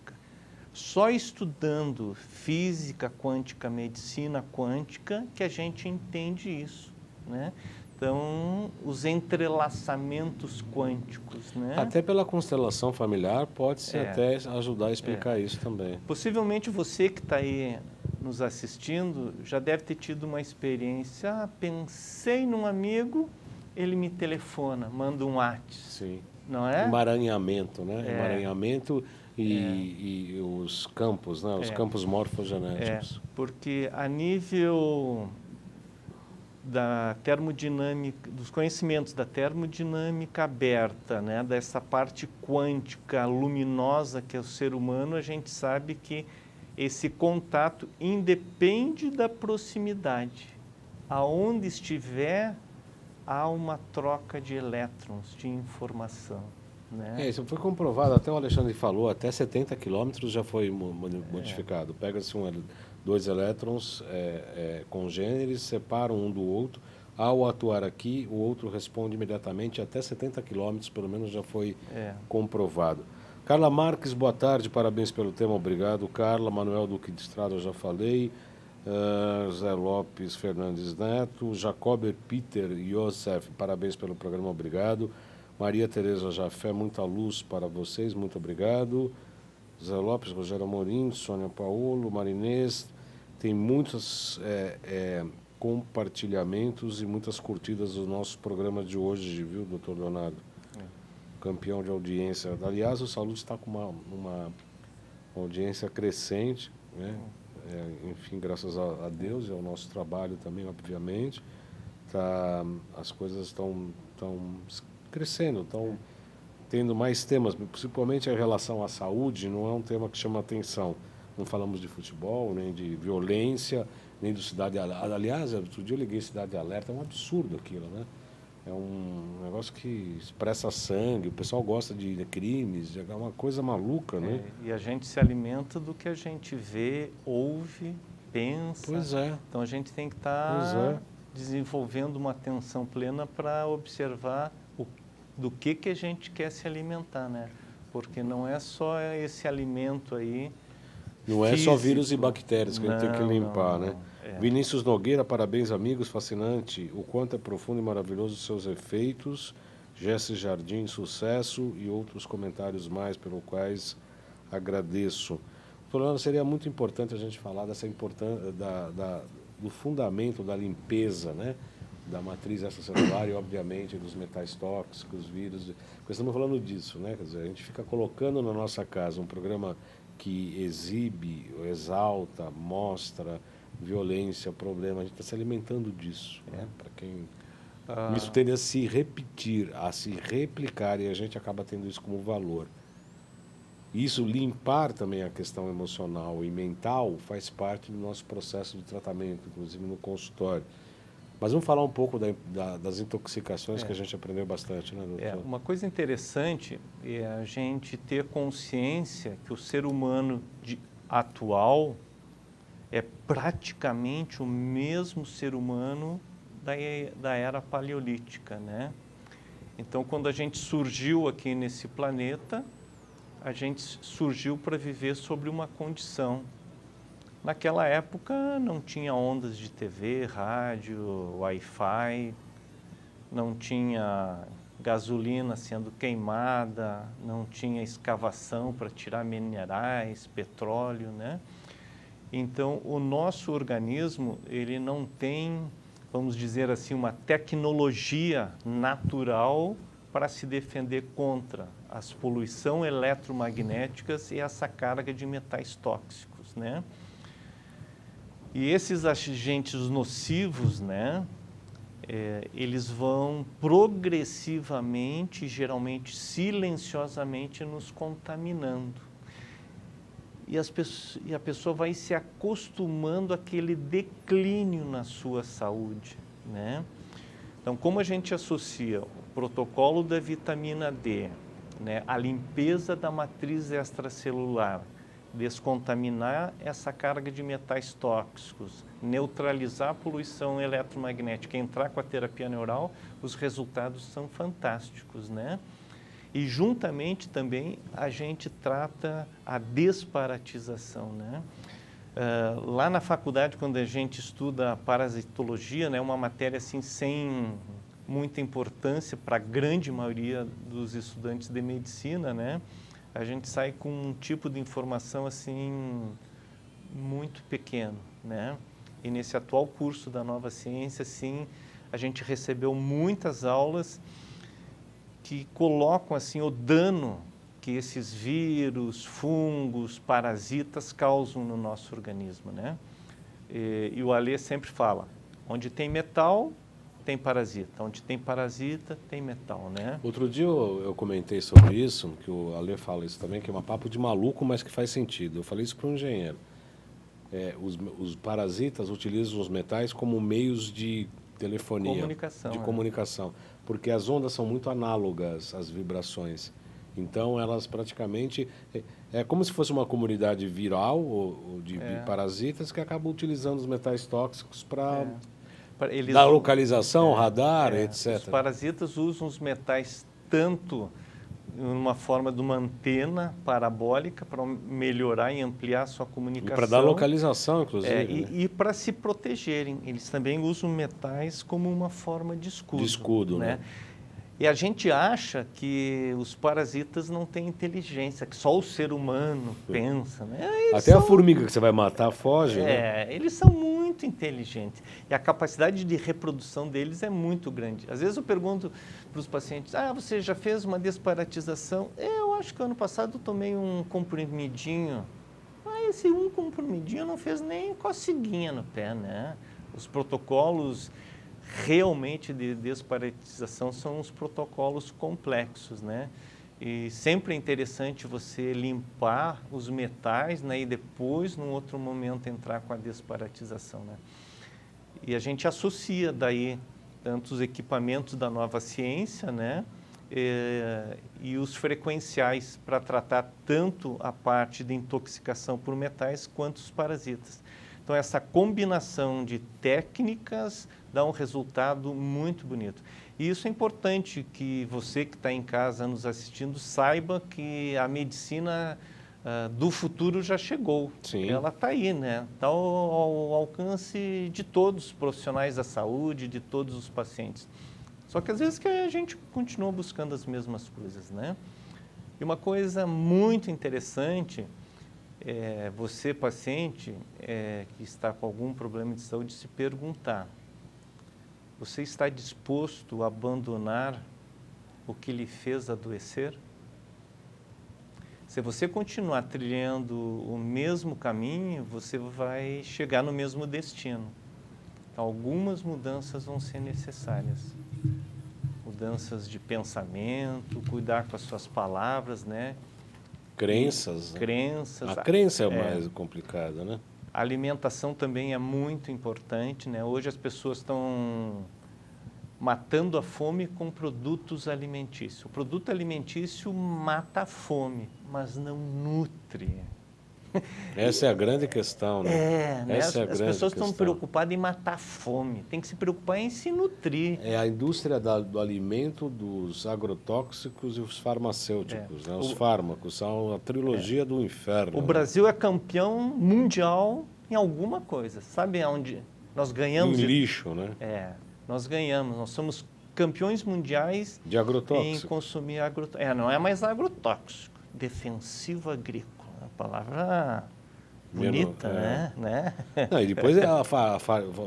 Só estudando física quântica, medicina quântica, que a gente entende isso, né? Então, os entrelaçamentos quânticos, né? Até pela constelação familiar pode-se até ajudar a explicar isso também. Possivelmente você que está aí nos assistindo já deve ter tido uma experiência. Ah, pensei num amigo, ele me telefona, manda um WhatsApp. Sim. Não é? Emaranhamento, né? Emaranhamento e os campos, né? Os campos morfogenéticos. Porque a nível da termodinâmica, dos conhecimentos da termodinâmica aberta, né, dessa parte quântica luminosa que é o ser humano, a gente sabe que esse contato independe da proximidade. Aonde estiver, há uma troca de elétrons, de informação. Né? Isso foi comprovado, até o Alexandre falou, até 70 quilômetros já foi modificado. Pega-se dois elétrons congêneres, separam um do outro. Ao atuar aqui, o outro responde imediatamente, até 70 quilômetros, pelo menos já foi comprovado. Carla Marques, boa tarde, parabéns pelo tema, obrigado. Carla, Manuel Duque de Estrada, eu já falei. Zé Lopes Fernandes Neto, Jacober Peter Yosef, parabéns pelo programa, obrigado. Maria Tereza Jafé, muita luz para vocês, muito obrigado. Zé Lopes, Rogério Amorim, Sônia Paulo, Marinês, tem muitos compartilhamentos e muitas curtidas do nosso programa de hoje, viu, doutor Leonardo? Campeão de audiência. Aliás, o Saúde está com uma uma audiência crescente, né? Enfim, graças a Deus e ao nosso trabalho também, obviamente, as coisas estão crescendo, estão tendo mais temas, principalmente em relação à saúde, não é um tema que chama atenção. Não falamos de futebol, nem de violência, nem do Cidade Alerta. Aliás, outro dia eu liguei Cidade Alerta, é um absurdo aquilo, né? É um negócio que expressa sangue, o pessoal gosta de crimes, é uma coisa maluca, né? E a gente se alimenta do que a gente vê, ouve, pensa. Pois é. Então a gente tem que estar desenvolvendo uma atenção plena para observar do que a gente quer se alimentar, né? Porque não é só esse alimento aí. Não é só vírus e bactérias que a gente tem que limpar, né? É. Vinícius Nogueira, parabéns, amigos, fascinante. O quanto é profundo e maravilhoso os seus efeitos. Jesse Jardim, sucesso e outros comentários mais, pelos quais agradeço. Tornando, seria muito importante a gente falar dessa importância, do fundamento da limpeza, né? Da matriz extracelular e, obviamente, dos metais tóxicos, vírus. Porque estamos falando disso, né? Quer dizer, a gente fica colocando na nossa casa um programa que exibe, exalta, mostra violência, problema. A gente está se alimentando disso, né? Para quem... Isso tende a se repetir, a se replicar, e a gente acaba tendo isso como valor. Isso, limpar também a questão emocional e mental, faz parte do nosso processo de tratamento, inclusive no consultório. Mas vamos falar um pouco das intoxicações que a gente aprendeu bastante, né, doutor? Uma coisa interessante é a gente ter consciência que o ser humano atual é praticamente o mesmo ser humano da era paleolítica, né? Então, quando a gente surgiu aqui nesse planeta, a gente surgiu para viver sobre uma condição. Naquela época não tinha ondas de TV, rádio, Wi-Fi, não tinha gasolina sendo queimada, não tinha escavação para tirar minerais, petróleo, né? Então, o nosso organismo, ele não tem, vamos dizer assim, uma tecnologia natural para se defender contra as poluições eletromagnéticas e essa carga de metais tóxicos, né? E esses agentes nocivos, né, eles vão progressivamente, geralmente silenciosamente, nos contaminando. E a pessoa vai se acostumando àquele declínio na sua saúde, né? Então, como a gente associa o protocolo da vitamina D, né, a limpeza da matriz extracelular, descontaminar essa carga de metais tóxicos, neutralizar a poluição eletromagnética, entrar com a terapia neural, os resultados são fantásticos, né? E juntamente também a gente trata a desparasitização, né? Lá na faculdade, quando a gente estuda a parasitologia, né, uma matéria assim sem muita importância para a grande maioria dos estudantes de medicina, né? A gente sai com um tipo de informação assim muito pequeno, né? E nesse atual curso da Nova Ciência, sim, a gente recebeu muitas aulas que colocam assim o dano que esses vírus, fungos, parasitas causam no nosso organismo, né? E o Alê sempre fala, onde tem metal, tem parasita. Onde tem parasita, tem metal, né? Outro dia eu comentei sobre isso, que o Alê fala isso também, que é um papo de maluco, mas que faz sentido. Eu falei isso para um engenheiro. Os parasitas utilizam os metais como meios de telefonia. Comunicação. De comunicação. Porque as ondas são muito análogas às vibrações. Então, elas praticamente... É como se fosse uma comunidade viral ou de parasitas que acabam utilizando os metais tóxicos para... da localização, radar, etc. Os parasitas usam os metais tanto numa forma de uma antena parabólica para melhorar e ampliar a sua comunicação. E para dar localização, inclusive. E para se protegerem. Eles também usam metais como uma forma de escudo. De escudo, né? E a gente acha que os parasitas não têm inteligência, que só o ser humano pensa, né? Até a formiga que você vai matar foge, né? Eles são muito inteligentes. E a capacidade de reprodução deles é muito grande. Às vezes eu pergunto para os pacientes, você já fez uma desparasitização? Eu acho que ano passado eu tomei um comprimidinho esse um comprimidinho não fez nem coceguinha no pé, né? Os protocolos realmente de desparasitização são os protocolos complexos, né? E sempre é interessante você limpar os metais, né? E depois, num outro momento, entrar com a desparasitização, né? E a gente associa daí tanto os equipamentos da nova ciência, né? E os frequenciais para tratar tanto a parte de intoxicação por metais quanto os parasitas. Então, essa combinação de técnicas dá um resultado muito bonito. E isso é importante que você que está em casa nos assistindo saiba que a medicina do futuro já chegou. Sim. Ela está aí, né? Está ao alcance de todos os profissionais da saúde, de todos os pacientes. Só que às vezes que a gente continua buscando as mesmas coisas, né? E uma coisa muito interessante é você, paciente, que está com algum problema de saúde, se perguntar: você está disposto a abandonar o que lhe fez adoecer? Se você continuar trilhando o mesmo caminho, você vai chegar no mesmo destino. Então, algumas mudanças vão ser necessárias. Mudanças de pensamento, cuidar com as suas palavras, né? Crenças. Crenças. A crença é o mais complicado, né? A alimentação também é muito importante, né? Hoje as pessoas estão matando a fome com produtos alimentícios. O produto alimentício mata a fome, mas não nutre. Essa é a grande questão, né? Né? Essa é a As grande pessoas estão questão. preocupadas em matar a fome. Tem que se preocupar em se nutrir. É a indústria do alimento, dos agrotóxicos e os farmacêuticos, né? Os fármacos são a trilogia do inferno. O Brasil é campeão mundial em alguma coisa. Sabe onde nós ganhamos? Em lixo, né? Nós ganhamos. Nós somos campeões mundiais de agrotóxico. Em consumir agrotóxico. Não é mais agrotóxico. Defensivo agrícola. A palavra bonita, né? Não, e depois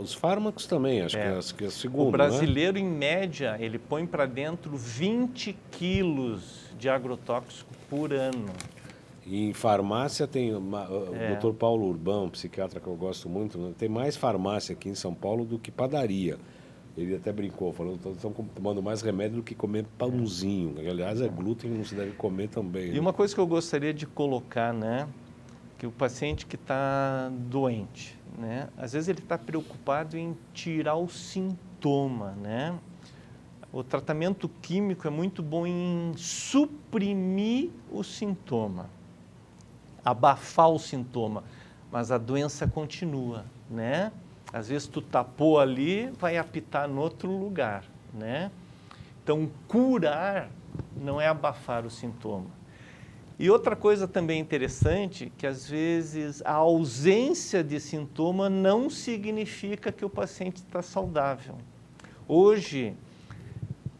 os fármacos também, acho que é o segundo. O brasileiro, em média, ele põe para dentro 20 quilos de agrotóxico por ano. E em farmácia tem o Dr. Paulo Urbão, um psiquiatra que eu gosto muito, né? Tem mais farmácia aqui em São Paulo do que padaria. Ele até brincou, falando que estão tomando mais remédio do que comer pãozinho. Aliás, glúten não se deve comer também. E uma coisa que eu gostaria de colocar, né? Que o paciente que está doente, né? Às vezes ele está preocupado em tirar o sintoma, né? O tratamento químico é muito bom em suprimir o sintoma, abafar o sintoma, mas a doença continua, né? Às vezes tu tapou ali, vai apitar em outro lugar, né? Então, curar não é abafar o sintoma. E outra coisa também interessante, que às vezes a ausência de sintoma não significa que o paciente está saudável. Hoje,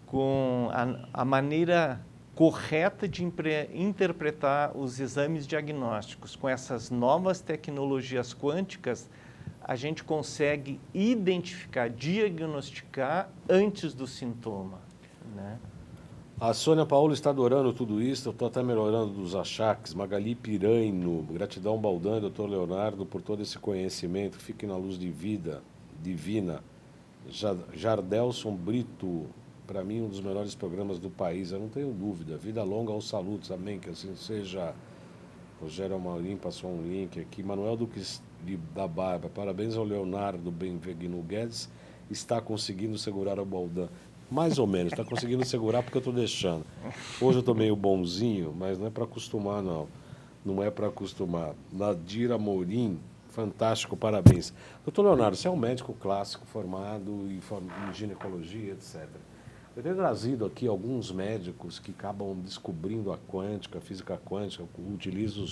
com a maneira correta de interpretar os exames diagnósticos, com essas novas tecnologias quânticas, a gente consegue identificar, diagnosticar antes do sintoma, né? A Sônia Paula está adorando tudo isso, eu estou até melhorando dos achaques. Magali Piraino, gratidão Baldan, doutor Leonardo, por todo esse conhecimento. Fique na luz de vida divina. Jardelson Brito, para mim um dos melhores programas do país, eu não tenho dúvida. Vida longa aos salutos, amém, que assim seja. Rogério Amorim passou um link aqui. Manuel Duques da Barba, parabéns ao Leonardo Benvegno Guedes, está conseguindo segurar o Baldan. Mais ou menos, está conseguindo segurar porque eu estou deixando. Hoje eu estou meio bonzinho, mas não é para acostumar, não. Não é para acostumar. Nadir Amorim, fantástico, parabéns. Doutor Leonardo, você é um médico clássico formado em ginecologia, etc. Eu tenho trazido aqui alguns médicos que acabam descobrindo a quântica, a física quântica, utilizam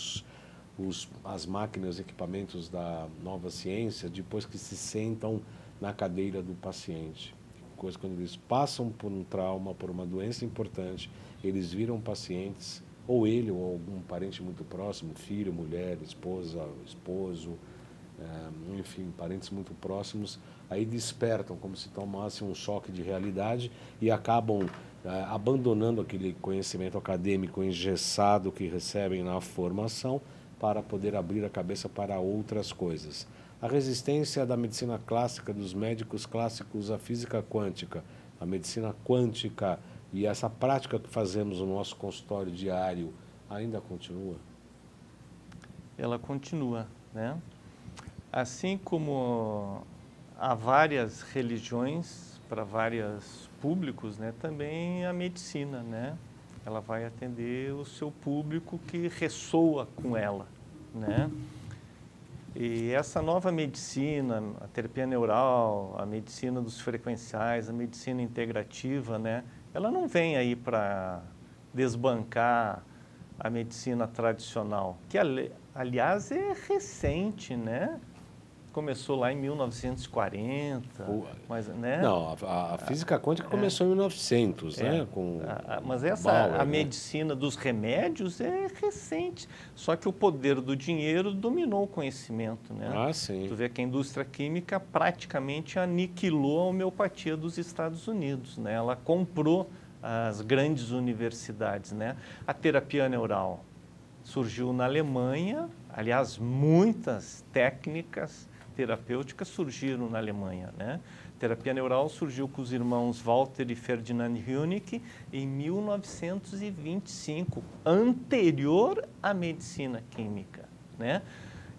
as máquinas, equipamentos da nova ciência, depois que se sentam na cadeira do paciente. Coisa quando eles passam por um trauma, por uma doença importante, eles viram pacientes, ou ele ou algum parente muito próximo, filho, mulher, esposa, esposo, enfim, parentes muito próximos, aí despertam como se tomassem um choque de realidade e acabam abandonando aquele conhecimento acadêmico engessado que recebem na formação para poder abrir a cabeça para outras coisas. A resistência da medicina clássica, dos médicos clássicos à física quântica, a medicina quântica e essa prática que fazemos no nosso consultório diário ainda continua? Ela continua, né? Assim como há várias religiões para vários públicos, né? Também a medicina, né? Ela vai atender o seu público que ressoa com ela, né? E essa nova medicina, a terapia neural, a medicina dos frequenciais, a medicina integrativa, né? Ela não vem aí para desbancar a medicina tradicional, que aliás é recente, né? Começou lá em 1940, mas, né? Não, a física quântica começou em 1900, né? Mas essa, Bauer, a medicina dos remédios é recente, só que o poder do dinheiro dominou o conhecimento, né? Ah, sim. Tu vê que a indústria química praticamente aniquilou a homeopatia dos Estados Unidos, né? Ela comprou as grandes universidades, né? A terapia neural surgiu na Alemanha, aliás, muitas técnicas terapêuticas surgiram na Alemanha, né? Terapia neural surgiu com os irmãos Walter e Ferdinand Hünicke em 1925, anterior à medicina química, né?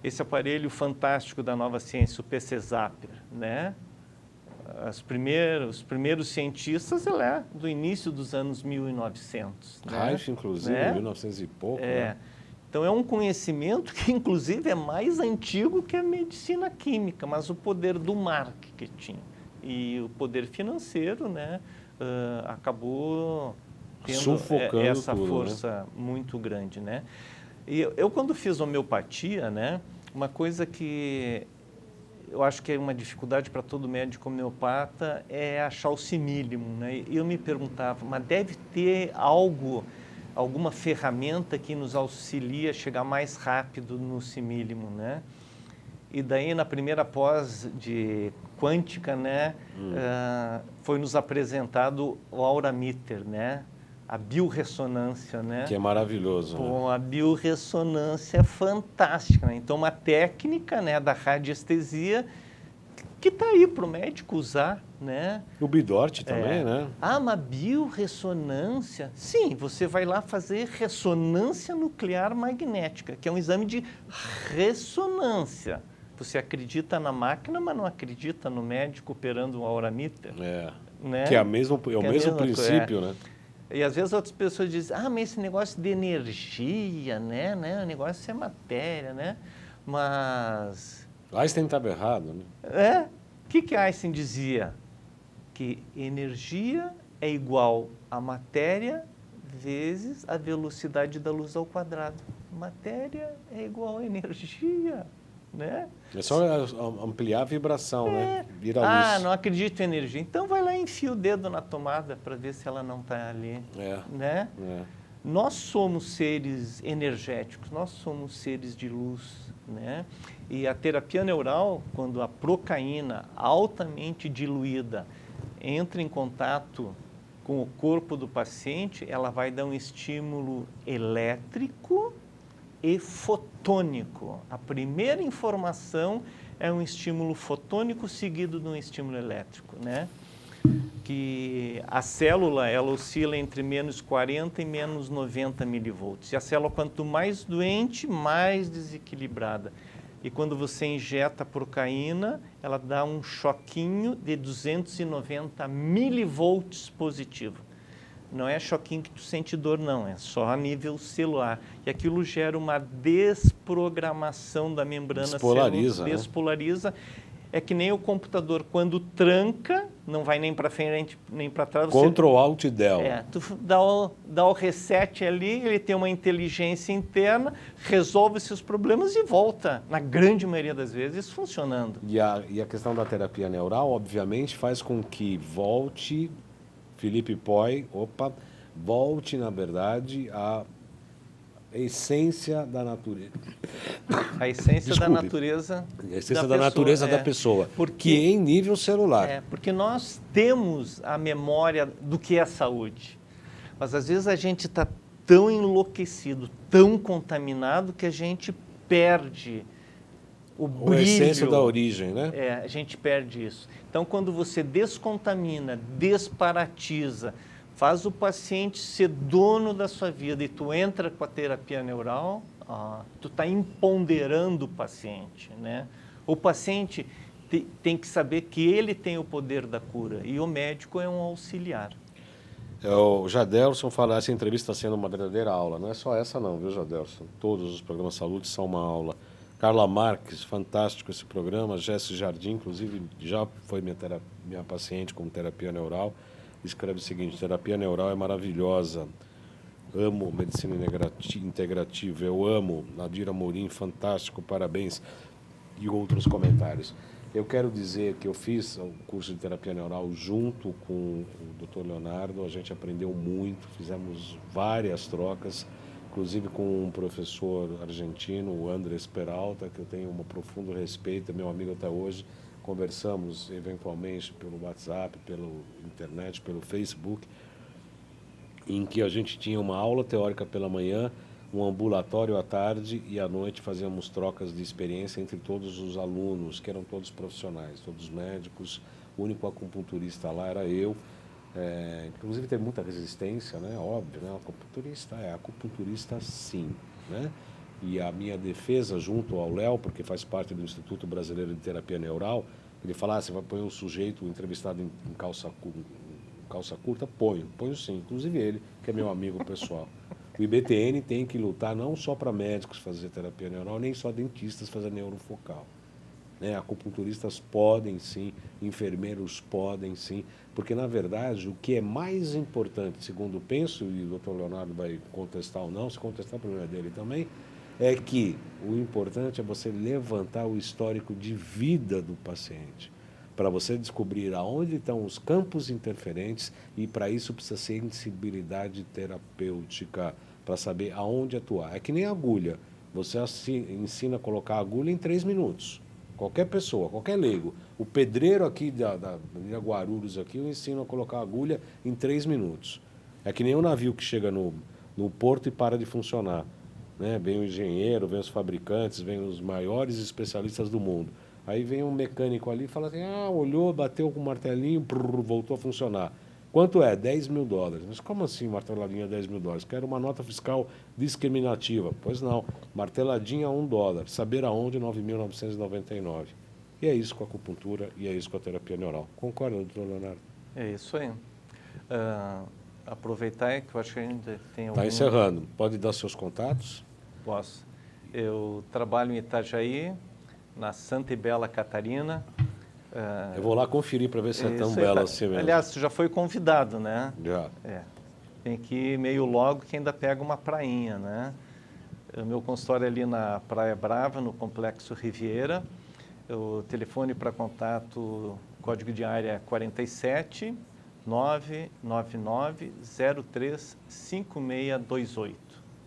Esse aparelho fantástico da nova ciência, o PC-Zapper, né? Os primeiros cientistas, ele é do início dos anos 1900. Reich, né? Inclusive, né? 1900 e pouco, né? né? Então, é um conhecimento que, inclusive, é mais antigo que a medicina química, mas o poder do marketing e o poder financeiro, né, acabou tendo sufocando essa tudo, força, né? Muito grande, né? E eu, quando fiz homeopatia, né, uma coisa que eu acho que é uma dificuldade para todo médico homeopata é achar o simílimo, né? E eu me perguntava, mas deve ter alguma ferramenta que nos auxilia a chegar mais rápido no simílimo, né? E daí, na primeira pós de quântica, né, foi nos apresentado o aurameter, né? A biorressonância, né? Que é maravilhoso. Pô, né? a biorressonância é fantástica, né? Então, uma técnica, né, da radiestesia que está aí para o médico usar, né? O Bidort também, né? Ah, uma biorressonância? Sim, você vai lá fazer ressonância nuclear magnética, que é um exame de ressonância. Você acredita na máquina, mas não acredita no médico operando um aurameter. Né? Que é o mesmo princípio, né? E às vezes outras pessoas dizem, ah, mas esse negócio de energia, né? O negócio é matéria, né? Mas... Einstein estava errado, né? O que Einstein dizia? Que energia é igual a matéria vezes a velocidade da luz ao quadrado. Matéria é igual a energia, né? É só ampliar a vibração, né? Vira a luz. Ah, não acredito em energia. Então vai lá e enfia o dedo na tomada para ver se ela não está ali, né? Nós somos seres energéticos, nós somos seres de luz, né? E a terapia neural, quando a procaína altamente diluída entra em contato com o corpo do paciente, ela vai dar um estímulo elétrico e fotônico. A primeira informação é um estímulo fotônico seguido de um estímulo elétrico, né? Que a célula, ela oscila entre menos 40 e menos 90 milivolts. E a célula, quanto mais doente, mais desequilibrada. E quando você injeta a procaína, ela dá um choquinho de 290 milivolts positivo. Não é choquinho que tu sente dor, não, é só a nível celular. E aquilo gera uma desprogramação da membrana celular. Despolariza. Né? É que nem o computador, quando tranca, não vai nem para frente nem para trás. Ctrl Alt Del. Tu dá o reset ali, ele tem uma inteligência interna, resolve seus problemas e volta, na grande maioria das vezes, funcionando. E a questão da terapia neural, obviamente, faz com que volte, Felipe Poi, volte, na verdade, a essência da natureza. A essência da natureza. A essência da natureza da pessoa, que é em nível celular. Porque nós temos a memória do que é saúde. Mas às vezes a gente está tão enlouquecido, tão contaminado, que a gente perde o brilho. A essência da origem, né? A gente perde isso. Então, quando você descontamina, desparatiza, faz o paciente ser dono da sua vida e tu entra com a terapia neural, tu está empoderando o paciente, né? O paciente tem que saber que ele tem o poder da cura e o médico é um auxiliar. O Jadelson fala, essa entrevista está sendo uma verdadeira aula. Não é só essa não, viu, Jadelson? Todos os programas de saúde são uma aula. Carla Marques, fantástico esse programa. Jesse Jardim, inclusive, já foi minha paciente com terapia neural. Escreve o seguinte, terapia neural é maravilhosa. Amo medicina integrativa. Eu amo Nadir Amorim, fantástico, parabéns. E outros comentários. Eu quero dizer que eu fiz o curso de terapia neural junto com o Dr. Leonardo. A gente aprendeu muito, fizemos várias trocas, inclusive com um professor argentino, o Andrés Peralta, que eu tenho um profundo respeito, é meu amigo até hoje. Conversamos eventualmente pelo WhatsApp, pela internet, pelo Facebook, em que a gente tinha uma aula teórica pela manhã, um ambulatório à tarde e à noite fazíamos trocas de experiência entre todos os alunos, que eram todos profissionais, todos médicos. O único acupunturista lá era eu. Inclusive tem muita resistência, né? Óbvio, né? Acupunturista sim, né? E a minha defesa junto ao Léo, porque faz parte do Instituto Brasileiro de Terapia Neural, ele fala, você vai pôr o sujeito entrevistado em calça curta? Ponho sim, inclusive ele, que é meu amigo pessoal. O IBTN tem que lutar não só para médicos fazer terapia neural, nem só dentistas fazer neurofocal. Né? Acupunturistas podem sim, enfermeiros podem sim, porque na verdade o que é mais importante, segundo penso, e o Dr. Leonardo vai contestar ou não, se contestar o problema dele também, é que o importante é você levantar o histórico de vida do paciente, para você descobrir aonde estão os campos interferentes e para isso precisa sensibilidade terapêutica, para saber aonde atuar. É que nem agulha, você ensina a colocar a agulha em 3 minutos. Qualquer pessoa, qualquer leigo. O pedreiro aqui da Avenida Guarulhos, aqui, eu ensino a colocar a agulha em 3 minutos. É que nem um navio que chega no porto e para de funcionar. Né? Vem o engenheiro, vem os fabricantes, vem os maiores especialistas do mundo. Aí vem um mecânico ali e fala assim, olhou, bateu com o martelinho, voltou a funcionar. Quanto é? $10 mil. Mas como assim marteladinha $10 mil? Quero uma nota fiscal discriminativa. Pois não, marteladinha $1. Saber aonde, 9.999. E é isso com a acupuntura e é isso com a terapia neural. Concorda, doutor Leonardo? É isso aí. Aproveitar que eu acho que a gente tem Está encerrando. Pode dar seus contatos? Posso. Eu trabalho em Itajaí, na Santa e Bela Catarina. Eu vou lá conferir para ver se é tão bela assim mesmo. Aliás, você já foi convidado, né? Já. Tem que ir meio logo que ainda pega uma prainha, né? O meu consultório é ali na Praia Brava, no Complexo Riviera. O telefone para contato, código de área 47 999 03 5628,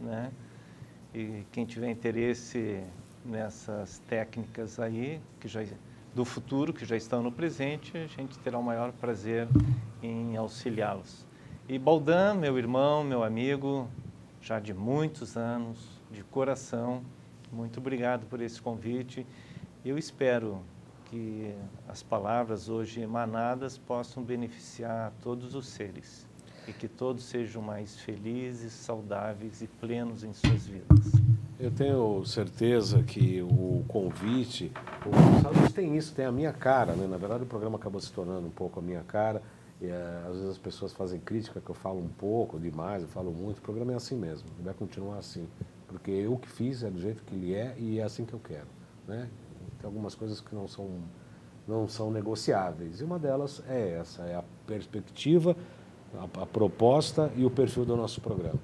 né? E quem tiver interesse nessas técnicas aí, do futuro, que já estão no presente, a gente terá o maior prazer em auxiliá-los. E Baldan, meu irmão, meu amigo, já de muitos anos, de coração, muito obrigado por esse convite. Eu espero que as palavras hoje emanadas possam beneficiar todos os seres e que todos sejam mais felizes, saudáveis e plenos em suas vidas. Eu tenho certeza que o convite, os alunos têm isso, tem a minha cara, né? Na verdade o programa acabou se tornando um pouco a minha cara, e às vezes as pessoas fazem crítica que eu falo um pouco demais, eu falo muito, o programa é assim mesmo, ele vai continuar assim, porque eu que fiz é do jeito que ele é e é assim que eu quero, né? Tem algumas coisas que não são negociáveis, e uma delas é essa, é a perspectiva, a proposta e o perfil do nosso programa.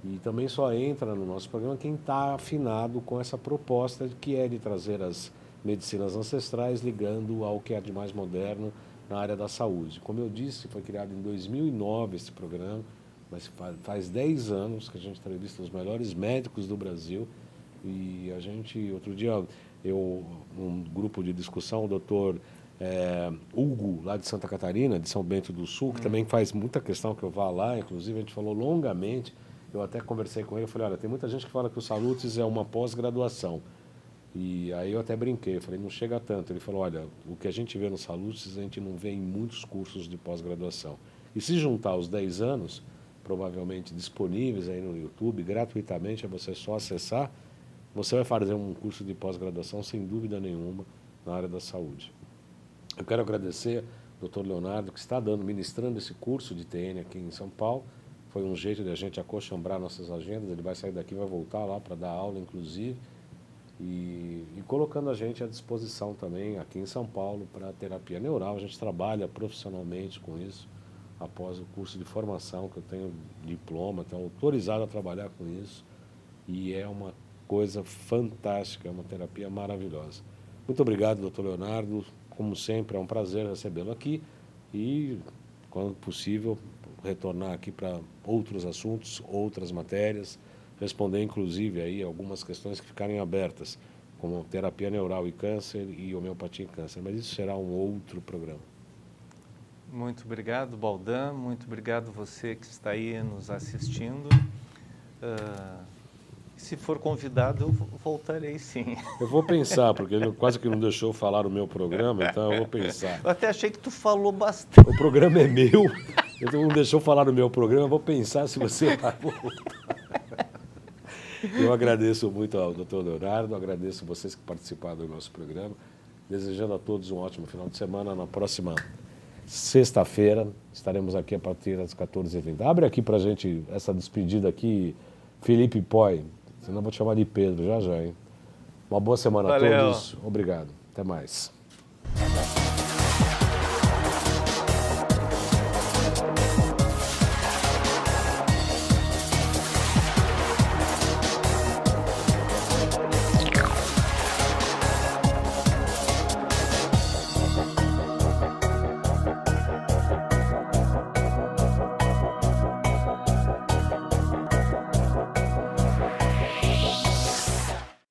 E também só entra no nosso programa quem está afinado com essa proposta que é de trazer as medicinas ancestrais ligando ao que é de mais moderno na área da saúde. Como eu disse, foi criado em 2009 esse programa, mas faz 10 anos que a gente entrevista os melhores médicos do Brasil e a gente, outro dia, num grupo de discussão, o doutor Hugo, lá de Santa Catarina, de São Bento do Sul, que também faz muita questão que eu vá lá, inclusive a gente falou longamente. eu até conversei com ele, eu falei, olha, tem muita gente que fala que o Salutes é uma pós-graduação. E aí eu até brinquei, eu falei, não chega tanto. Ele falou, olha, o que a gente vê no Salutes, a gente não vê em muitos cursos de pós-graduação. E se juntar os 10 anos, provavelmente disponíveis aí no YouTube, gratuitamente, é você só acessar, você vai fazer um curso de pós-graduação, sem dúvida nenhuma, na área da saúde. Eu quero agradecer ao Dr. Leonardo, que está ministrando esse curso de TN aqui em São Paulo. Foi um jeito de a gente acochambrar nossas agendas, ele vai sair daqui e vai voltar lá para dar aula, inclusive. E colocando a gente à disposição também aqui em São Paulo para terapia neural. A gente trabalha profissionalmente com isso, após o curso de formação, que eu tenho diploma, estou autorizado a trabalhar com isso. E é uma coisa fantástica, é uma terapia maravilhosa. Muito obrigado, doutor Leonardo. Como sempre, é um prazer recebê-lo aqui e, quando possível, retornar aqui para outros assuntos, outras matérias, responder inclusive aí algumas questões que ficarem abertas, como terapia neural e câncer e homeopatia e câncer, mas isso será um outro programa. Muito obrigado, Baldan, muito obrigado você que está aí nos assistindo. Se for convidado, eu voltarei sim. Eu vou pensar, porque ele quase que não deixou eu falar o meu programa, então eu vou pensar. Eu até achei que tu falou bastante. O programa é meu, então não deixou eu falar o meu programa, eu vou pensar se você vai voltar. Eu agradeço muito ao Dr. Leonardo, agradeço vocês que participaram do nosso programa, desejando a todos um ótimo final de semana. Na próxima sexta-feira estaremos aqui a partir das 14h30. Abre aqui para a gente essa despedida aqui, Felipe Poi, senão eu vou te chamar de Pedro já já, hein? Uma boa semana a todos, obrigado, até mais.